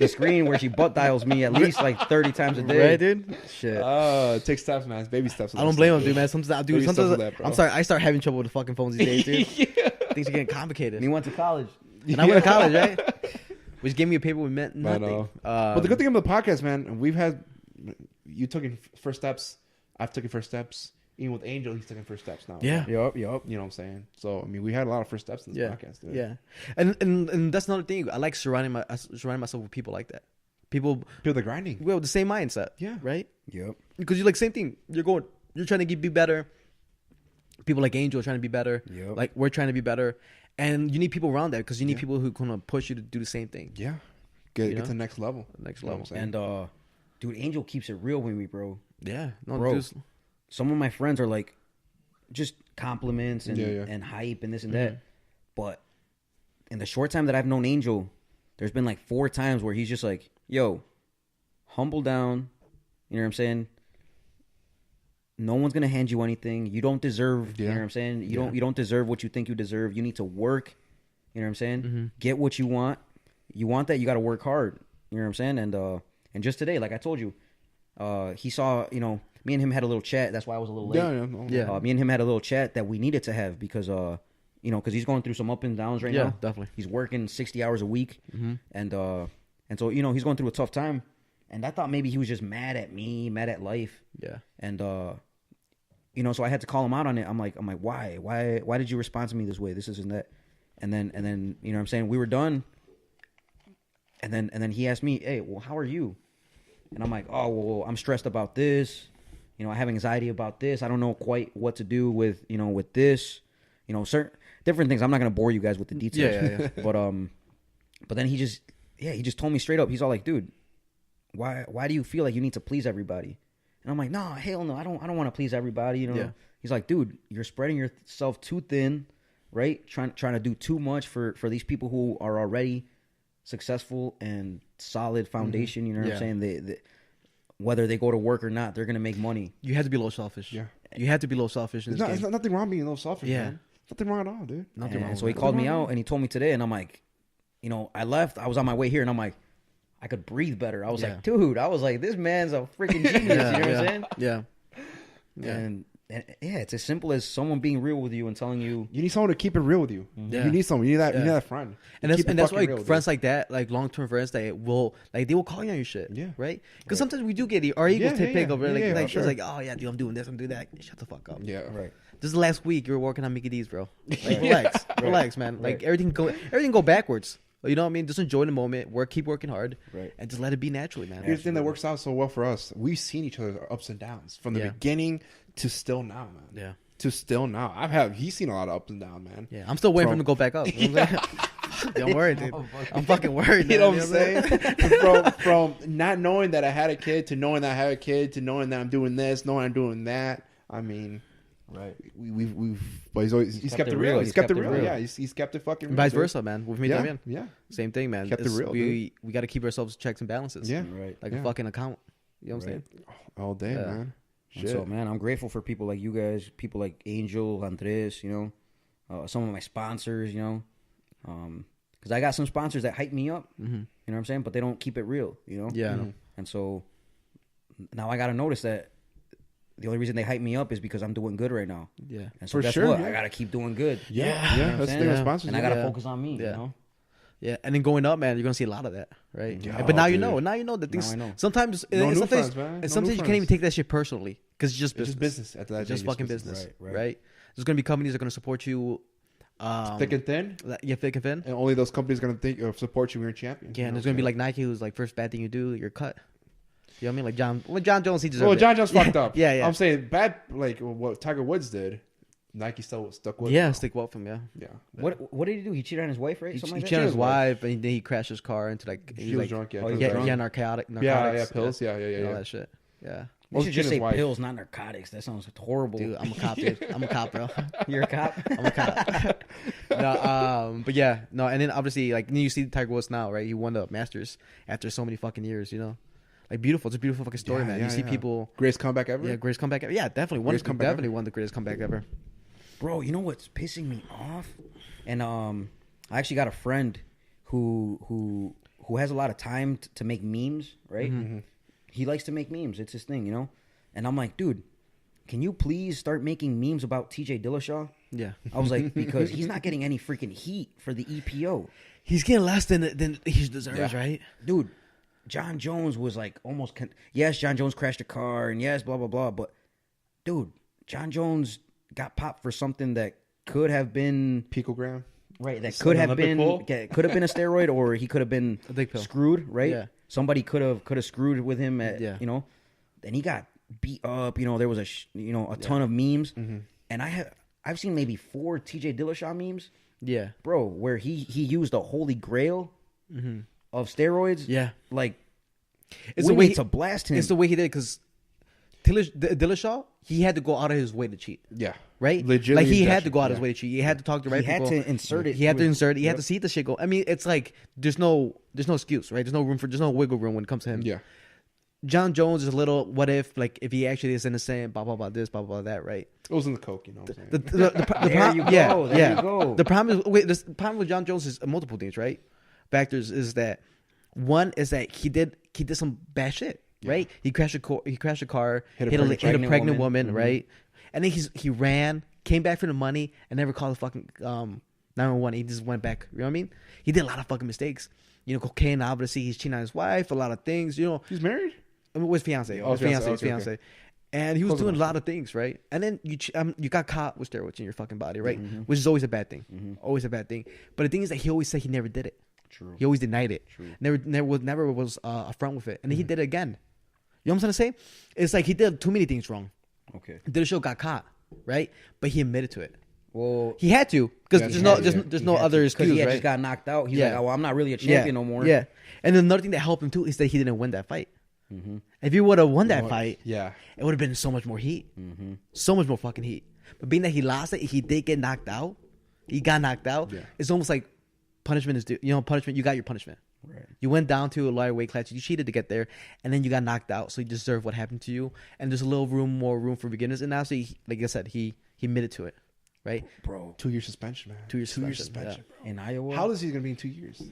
screen where she butt dials me at least like 30 times a day. Right, dude? Shit. It takes steps, man. It's baby steps. I don't blame him, dude, man. Sometimes, Baby steps with sometimes that, bro. I'm sorry. I start having trouble with the fucking phones these days, dude. Yeah. Things are getting complicated. And he went to college. And I went to college, right? Which gave me a paper with meant nothing. But the good thing about the podcast, man, we've had you took first steps. I've taken first steps. Even with Angel, he's taking first steps now. Yeah. Yup. You know what I'm saying? So I mean, we had a lot of first steps in this podcast. Dude. Yeah, and that's another thing. I like surrounding myself with people like that. People that grinding. with the same mindset. Yeah. Right. Yep. Because you're like same thing. You're trying to be better. People like Angel are trying to be better. Yep. Like we're trying to be better, and you need people around that because you need people who gonna push you to do the same thing. Yeah. Get know? to the next level. Next You know level. what I'm saying? And dude, Angel keeps it real with me, bro. Yeah. No, Bro. just- Some of my friends are like, just compliments and Yeah. and hype and this and that. But in the short time that I've known Angel, there's been like 4 times where he's just like, yo, humble down. You know what I'm saying? No one's gonna hand you anything. You don't deserve. You know what I'm saying? You don't deserve what you think you deserve. You need to work. You know what I'm saying? Get what you want. You want that, you got to work hard. You know what I'm saying? And just today, like I told you, he saw, you know, me and him had a little chat. That's why I was a little late. Yeah. Me and him had a little chat that we needed to have because, you know, because he's going through some up and downs right now. Yeah, definitely. He's working 60 hours a week, and so you know he's going through a tough time. And I thought maybe he was just mad at me, mad at life. Yeah. And you know, so I had to call him out on it. I'm like, why did you respond to me this way? This isn't that. And then you know what I'm saying, we were done. And then he asked me, hey, well, how are you? And I'm like, oh, well, I'm stressed about this. You know, I have anxiety about this. I don't know quite what to do with, you know, with this. You know, certain different things. I'm not gonna bore you guys with the details. Yeah. But then he just told me straight up. He's all like, dude, why do you feel like you need to please everybody? And I'm like, no, hell no, I don't want to please everybody. You know. Yeah. He's like, dude, you're spreading yourself too thin, right? Trying to do too much for these people who are already successful and solid foundation. You know what I'm saying? They whether they go to work or not, they're gonna make money. You have to be a little selfish. Yeah. You have to be a little selfish in this game. It's not nothing wrong being a little selfish, Yeah. man. Nothing wrong at all, dude. Nothing wrong And with so he that. called me out and he told me today, and I'm like, you know, I left. I was on my way here, and I'm like, I could breathe better. I was like, dude, I was like, this man's a freaking genius. You know what I'm saying? Yeah. And yeah, it's as simple as someone being real with you and telling you. You need someone to keep it real with you. Yeah. You need someone. You need that. You need that friend. And Keep it that's fucking why real, friends dude. like that, like long term friends, they will call you on your shit. Yeah. Right? Because sometimes we do get our egos take over. Yeah, Like sure. it's like, oh yeah, dude, I'm doing this, I'm doing that. Shut the fuck up. Yeah. Right. This is the last week you were working on Mickey D's, bro. Like, relax, man. Like everything go backwards. You know what I mean? Just enjoy the moment. Keep working hard, Right. and just let it be naturally, man. Here's the thing that works out so well for us. We've seen each other's ups and downs from the beginning to still now, man. Yeah. To still now. He's seen a lot of ups and downs, man. Yeah, I'm still waiting for him to go back up. You know what I'm saying? Don't worry, dude. I'm fucking worried. You know man. what I'm saying? from not knowing that I had a kid to knowing that I have a kid to knowing that I'm doing this, knowing I'm doing that. I mean, Right. but he's kept it real. He's kept it real. Yeah, he's kept it fucking real. Vice dude. versa, man. With me, Yeah, Damian. yeah. Same thing, man. Kept it real, We got to keep ourselves checks and balances. Yeah. Right. Like Yeah. a fucking account. You know what I'm saying? All day, Yeah. man. And Shit. so, man, I'm grateful for people like you guys, people like Angel, Andres, you know, some of my sponsors, you know, because I got some sponsors that hype me up, you know what I'm saying, but they don't keep it real, you know. Yeah. And so now I got to notice that the only reason they hype me up is because I'm doing good right now. Yeah. And so For guess sure, what? yeah. I got to keep doing good. Yeah, You know what I'm that's the saying? thing with sponsors. And I got to Yeah. focus on me, Yeah. you know. Yeah, and then going up, man, you're gonna see a lot of that, right? Yeah. But now Oh, you dude. know. Now you know that things. Now I know. Sometimes, No new sometimes, friends, man. and No sometimes new you can't even friends. take that shit personally because it's just It's business. just business at that It's just day, fucking it's business, Right. right? There's gonna be companies that are gonna support you. Thick and thin, Yeah, thick and thin. and only those companies are gonna support you when you're a champion. Yeah, You and know there's gonna be what like Nike, who's like first bad thing you do, you're cut. You know what I mean? Like John Jones, he I'm deserves saying? Well, it. John Jones fucked up. Yeah. I'm saying bad, like what Tiger Woods did. Nike still stuck with. Yeah, him. stick well from yeah. Yeah. What did he do? He cheated on his wife, right? He Something like cheated on that? his wife, and then he crashed his car into like She was drunk. Yeah. Oh, she was yeah, drunk. yeah, narcotics. Yeah, pills. Yeah. and all that shit. Yeah, You should just say Cheating his wife. pills, not narcotics. That sounds horrible. dude, I'm a cop, dude. I'm a cop, bro. You're a cop? I'm a cop. No, but yeah, no, and then obviously, like, you see Tiger Woods now, right? He won the Masters after so many fucking years, you know? Like, beautiful. It's a beautiful fucking story, Yeah, man. yeah, You see yeah. people, Greatest comeback ever. yeah, greatest comeback ever. Yeah, definitely. Greatest comeback Definitely ever. won the greatest comeback ever. Bro, you know what's pissing me off? And I actually got a friend who has a lot of time to make memes, right? He likes to make memes. It's his thing, you know? And I'm like, dude, can you please start making memes about TJ Dillashaw? Yeah. I was like, because he's not getting any freaking heat for the EPO. He's getting less than he deserves, Yeah. right? Dude, John Jones was like almost. Yes, John Jones crashed a car, and yes, blah blah blah. But dude, John Jones got popped for something that could have been picogram. Right, that could have been a steroid, or he could have been screwed. Right, Yeah. Somebody could have screwed with him. You know, then he got beat up. You know, there was a ton of memes, and I've seen maybe 4 TJ Dillashaw memes. Yeah, bro, where he used the holy grail of steroids. Yeah, like it's the way to blast him. It's the way he did because Dillashaw, he had to go out of his way to cheat. Yeah, right. Legitimately, like he had to go out of his way to cheat. He had to talk to right people. He had to insert it. He had to insert it. He had to see the shit go. I mean, it's like there's no excuse, right? There's no wiggle room when it comes to him. Yeah. John Jones is a little what if, like, if he actually is innocent, blah blah blah this, blah blah blah that, right? It was in the coke, you know. The problem, there you go. The problem is the problem with John Jones is multiple things, right? Factors is that one is that he did some bad shit, right? He crashed a car, hit a pregnant woman, right? And then he ran, came back for the money, and never called the fucking 911. He just went back. You know what I mean? He did a lot of fucking mistakes. You know, cocaine. Obviously, he's cheating on his wife. A lot of things. You know, he's married. I mean, with fiance. Oh, his fiance. Okay. And he was doing a lot of things, right? And then you got caught with steroids in your fucking body, right? Which is always a bad thing. Always a bad thing. But the thing is that he always said he never did it. True. He always denied it. True. Never was upfront with it. And then he did it again. You know what I'm trying to say? It's like he did too many things wrong. Okay. Dillashaw got caught, right? But he admitted to it. Well, he had to because there's no other excuse. He right? just got knocked out. He's like, oh, well, I'm not really a champion no more. Yeah. And then another thing that helped him too is that he didn't win that fight. If he would have won that fight, it would have been so much more heat, so much more fucking heat. But being that he lost it, he did get knocked out. He got knocked out. Yeah. It's almost like punishment is due. You know, punishment. You got your punishment. Right. You went down to a lighter weight class. You cheated to get there, and then you got knocked out. So you deserve what happened to you. And there's a little more room for beginners. And now, so like I said, he admitted to it, right? Bro, 2 year suspension, man. 2 years suspension, bro. In Iowa. How old is he gonna be in 2 years?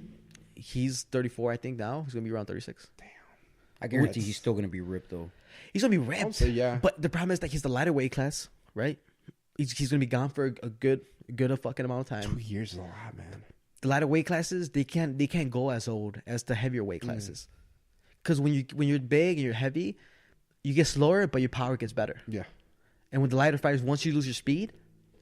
He's 34, I think. Now he's gonna be around 36. Damn. I guarantee he's still gonna be ripped though. He's gonna be ripped. Yeah. But the problem is that he's the lighter weight class, right? He's gonna be gone for a good fucking amount of time. 2 years is a lot, man. The lighter weight classes, they can't go as old as the heavier weight classes. Because when you're big and you're heavy, you get slower, but your power gets better. Yeah. And with the lighter fighters, once you lose your speed,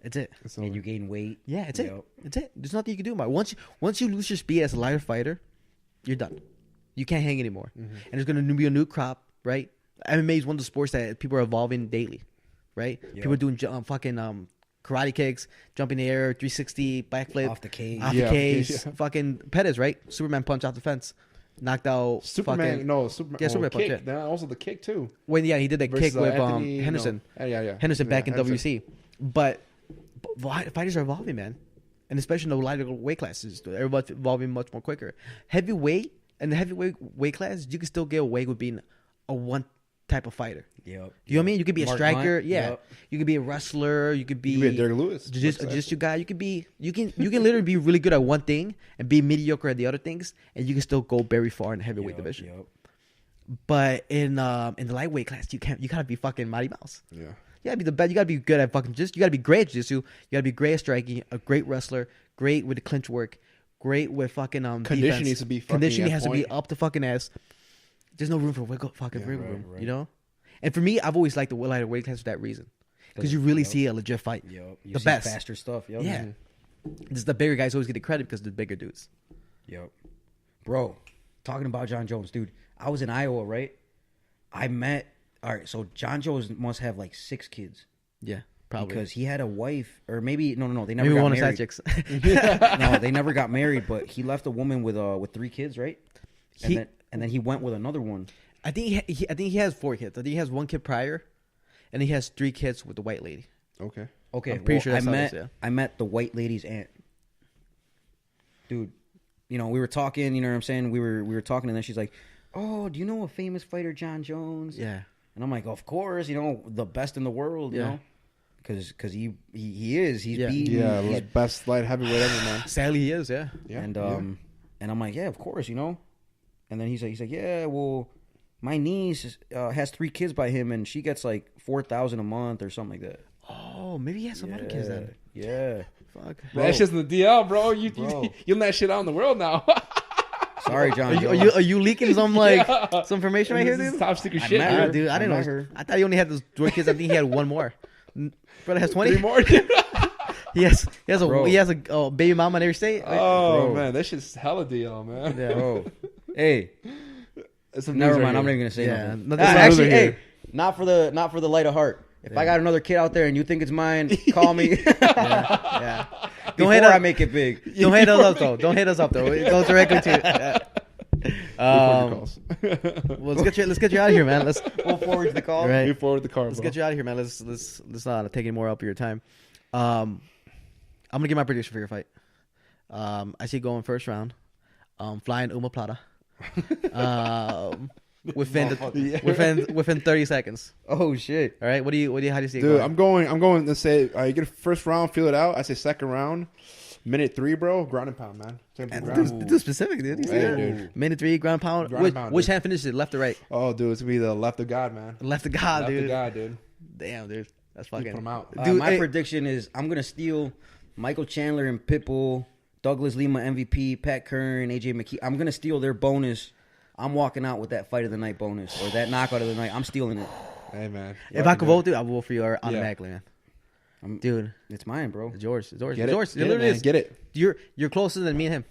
it's it. And you gain weight. Yeah, it's it. It's it. There's nothing you can do about it. Once you lose your speed as a lighter fighter, you're done. You can't hang anymore. And there's going to be a new crop, right? MMA is one of the sports that people are evolving daily, right? Yep. People are doing fucking karate kicks, jumping in the air, 360, backflip. Off the cage. Fucking Pettis, right? Superman punch off the fence. Knocked out Superman Superman kick. punch. Yeah. Also the kick, too. When, he did that kick with Anthony, Henderson. Yeah. Henderson back in WC. But fighters are evolving, man. And especially in the lighter weight classes. Everybody's evolving much more quicker. Heavyweight, and the heavyweight weight class, you can still get away with being a one type of fighter. Yep. You know what I mean? You could be a striker. Hunt, yeah. Yep. You could be a wrestler. You could be a Derek Lewis. Jiu-jitsu guy. You can literally be really good at one thing and be mediocre at the other things, and you can still go very far in the heavyweight division. Yep. But in the lightweight class, you gotta be fucking Mighty Mouse. Yeah. You gotta be the best. You gotta be good at fucking jiu-jitsu. You gotta be great at jiu-jitsu. You gotta be great at striking. A great wrestler. Great with the clinch work. Great with fucking conditioning defense. needs to be fucking conditioning has to be up the fucking ass. There's no room for wiggle room. Right. You know. And for me, I've always liked the lighter weight class for that reason, because you really see a legit fight. You the see best, faster stuff. Yep. Yeah. Just the bigger guys always get the credit because they're bigger dudes. Yep. Bro, talking about John Jones, dude. I was in Iowa, right? So John Jones must have like 6 kids. Yeah, probably. Because he had a wife, or maybe, no, they never maybe got one married. Of side chicks. No, they never got married, but he left a woman with 3 kids, right? And then he went with another one. I think he has 4 kids. I think he has 1 kid prior, and he has 3 kids with the white lady. Okay. I'm pretty sure that's how it is, yeah. I met the white lady's aunt. Dude, we were talking, you know what I'm saying? We were talking, and then she's like, "Oh, do you know a famous fighter, John Jones?" Yeah. And I'm like, "Of course, the best in the world, you know?" Because he is. He's beaten. Yeah, like best light heavyweight ever, man. Sadly, he is, yeah. And I'm like, "Yeah, of course, And then he's like, "Yeah, well, my niece has 3 kids by him, and she gets like $4,000 a month or something like that." Oh, maybe he has some other kids then. Yeah. Fuck. Bro. That's just in the DL, bro. You're letting that shit out in the world now. Sorry, John. Are you leaking some some information right here, This is dude? top secret shit, Nah, dude. dude, I didn't know. I thought he only had those four kids. I think he had one more. Brother has 20. 3 more. He has Bro. a baby mama in every state. Oh Bro. man, that shit's hella deal, man. Yeah. Bro. Hey, It's some never news right mind. I'm not here. even gonna say Yeah, nothing. nothing. Actually, News right hey, not for the light of heart. If I got another kid out there and you think it's mine, call me. Yeah. Before hit I up- make it big. Don't hit us up though. Don't hit us up though. It goes directly to. Record your calls. Well, let's get you out of here, man. We'll forward the call. Right. We forward the car. Let's get you out of here, man. Let's not take any more up of your time. I'm gonna give my prediction for your fight. I see you going first round. Flying Uma Plata. Within 30 seconds. Oh shit. All right. How do you see it Dude, going? I'm going to say you get a first round, feel it out. I say second round, minute 3, bro. Ground and pound, man. It's gonna be ground. Dude, specific, dude. You see Yeah, that? dude. Minute 3, ground pound. Ground and pound, Which dude. hand finishes it? Left or right? Oh, dude, it's gonna be the left of God, man. Left of God, Left dude. of God, dude. Damn, dude. That's You fucking. put him out. Dude, My hey, prediction is I'm gonna steal Michael Chandler and Pitbull, Douglas Lima MVP, Pat Kern, AJ McKee. I'm gonna steal their bonus. I'm walking out with that fight of the night bonus or that knockout of the night. I'm stealing it. Hey, man. if I could vote, dude, I would vote for you automatically, I'm- man. Dude, It's mine, bro. it's yours. It's yours. Get It's it. yours. Get it, literally man. is. Get it. You're closer than me and him.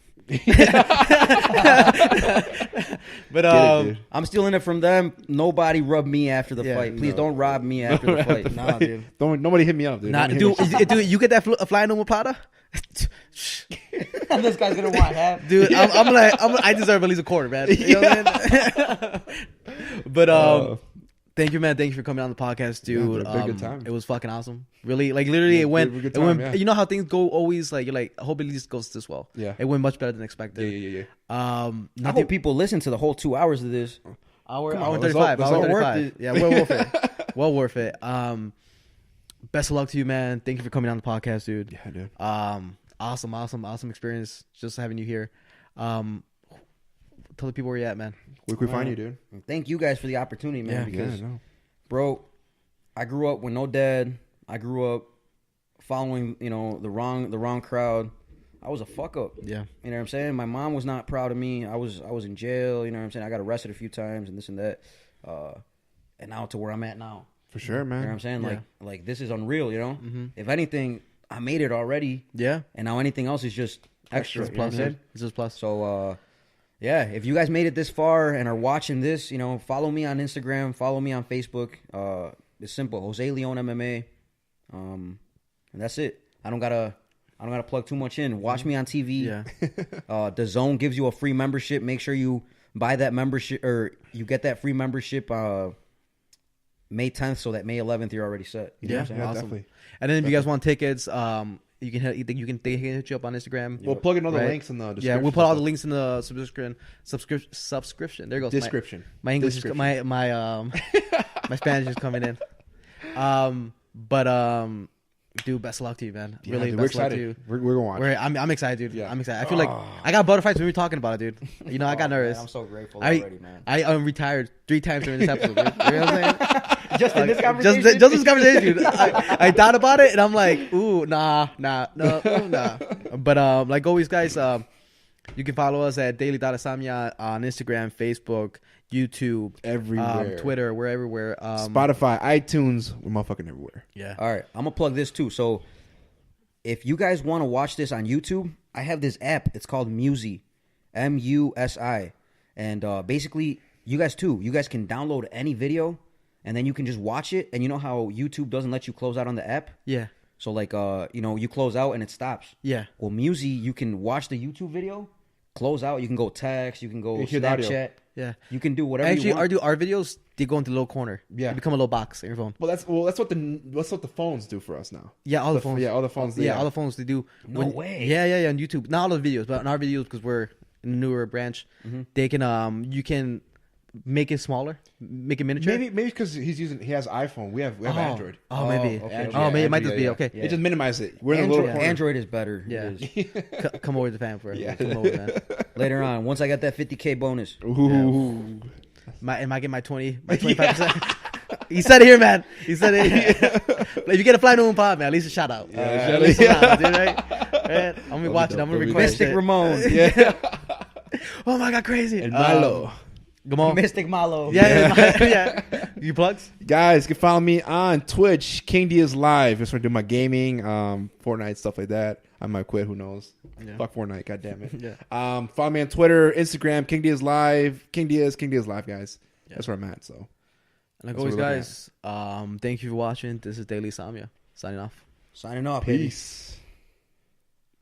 But Get it, dude. I'm stealing it from them. Nobody rub me after the Yeah, fight. Please no. don't rob me after the fight. Nah, dude. Nobody hit me up, dude. Nah, Nobody dude, hit me up. dude, you get that flying Uma Plata? This guy's gonna want half. Dude, I deserve at least a quarter, man. You know what I mean? But thank you, man. Thank you for coming on the podcast, dude. dude, been a good time. It was fucking awesome. Really, like literally, it went. it was a good it went. time, yeah. You know how things go always. Like you're like, I hope at least goes this well. Yeah. It went much better than expected. Yeah. I Nothing. hope people listen to the whole 2 hours of this. Hour Come on, it's 35. all Hour worth 35. it. Yeah, well worth it. Well worth it. Best of luck to you, man. Thank you for coming on the podcast, dude. Yeah, dude. Awesome experience just having you here. Tell the people where you're at, man. Where can we find you, dude? Thank you guys for the opportunity, man. Yeah. Because, no. bro, I grew up with no dad. I grew up following, the wrong crowd. I was a fuck up. Yeah. You know what I'm saying? My mom was not proud of me. I was in jail. You know what I'm saying? I got arrested a few times and this and that. And now to where I'm at now. For sure, man. You know what I'm saying? Yeah. Like this is unreal. If anything, I made it already. Yeah. And now anything else is just extra. It's you know what plus, I'm saying? man. It's just plus. So, yeah, if you guys made it this far and are watching this, follow me on Instagram, follow me on Facebook. It's simple, Jose Leon MMA, and that's it. I don't gotta plug too much in. Watch me on TV. Yeah. The Zone gives you a free membership. Make sure you buy that membership or you get that free membership May 10th, so that May 11th you're already set. You know what I'm saying? Yeah, Awesome. definitely. And then if you guys want tickets, you can hit you up on Instagram. We'll plug in all the Right? links in the description. Yeah, we'll put all the links in the subscription. There goes description. My English, Description. my Spanish is coming in. Dude, best of luck to you, man. Yeah, Really, dude, we're best of luck to you. excited. We're going to watch. I'm excited, dude. Yeah. I'm excited. I feel like I got butterflies when we were talking about it, dude. I got nervous. Man, I'm so grateful I already, man. I'm retired 3 times during this episode, dude. You know what I'm saying? Just in this Just conversation? this conversation, dude. I thought about it and I'm like, ooh, nah. But like always, guys, you can follow us at daily.insomnia on Instagram, Facebook, YouTube, Everywhere. Twitter. We're everywhere. Spotify, iTunes, we're motherfucking everywhere. Yeah. All right, I'm gonna plug this too. So, if you guys want to watch this on YouTube, I have this app. It's called Musi, MUSI, and basically, you guys can download any video, and then you can just watch it. And you know how YouTube doesn't let you close out on the app? Yeah. So like, you close out and it stops. Yeah. Well, Musi, you can watch the YouTube video, close out. You can go text. You can go You hear the audio. Snapchat. Yeah. You can do whatever you want. our videos, they go into the little corner. Yeah. They become a little box in your phone. Well, that's what the phones do for us now. Yeah, all the phones. Yeah, all the phones. Yeah, all the phones they do. No way. Yeah, on YouTube. Not all the videos, but on our videos, because we're in a newer branch, they can you can make it smaller, make it miniature. Maybe because he has iPhone. We have Android. Oh, maybe. okay. Android. Oh, maybe it might Android, just be yeah. okay. Yeah. It just minimizes it. We're in a little corner. Android is better. Yeah. It is. Come over to the fam for it. Yeah. Come over, man. Later on, once I got that 50K bonus. Ooh. Am I getting my 25%? He said it here, man. He said it. If you get a fly to pod, man, at least a shout out. At least a shout out, dude, right? I'm gonna be watching. I'm gonna request Mystic it. Ramon. Yeah. Oh my god, crazy. El Malo. Gamal. Mystic Malo. Yeah. You plugs? Guys, you can follow me on Twitch, King Diaz Live. Just want to do my gaming, Fortnite, stuff like that. I might quit, who knows? Yeah. Fuck Fortnite, god damn it. Yeah. Follow me on Twitter, Instagram, King Diaz Live, King Diaz Live, guys. Yeah. That's where I'm at, so. And like That's always, what we're guys, thank you for watching. This is Daily Insomnia. Signing off. Signing off. Baby. Peace.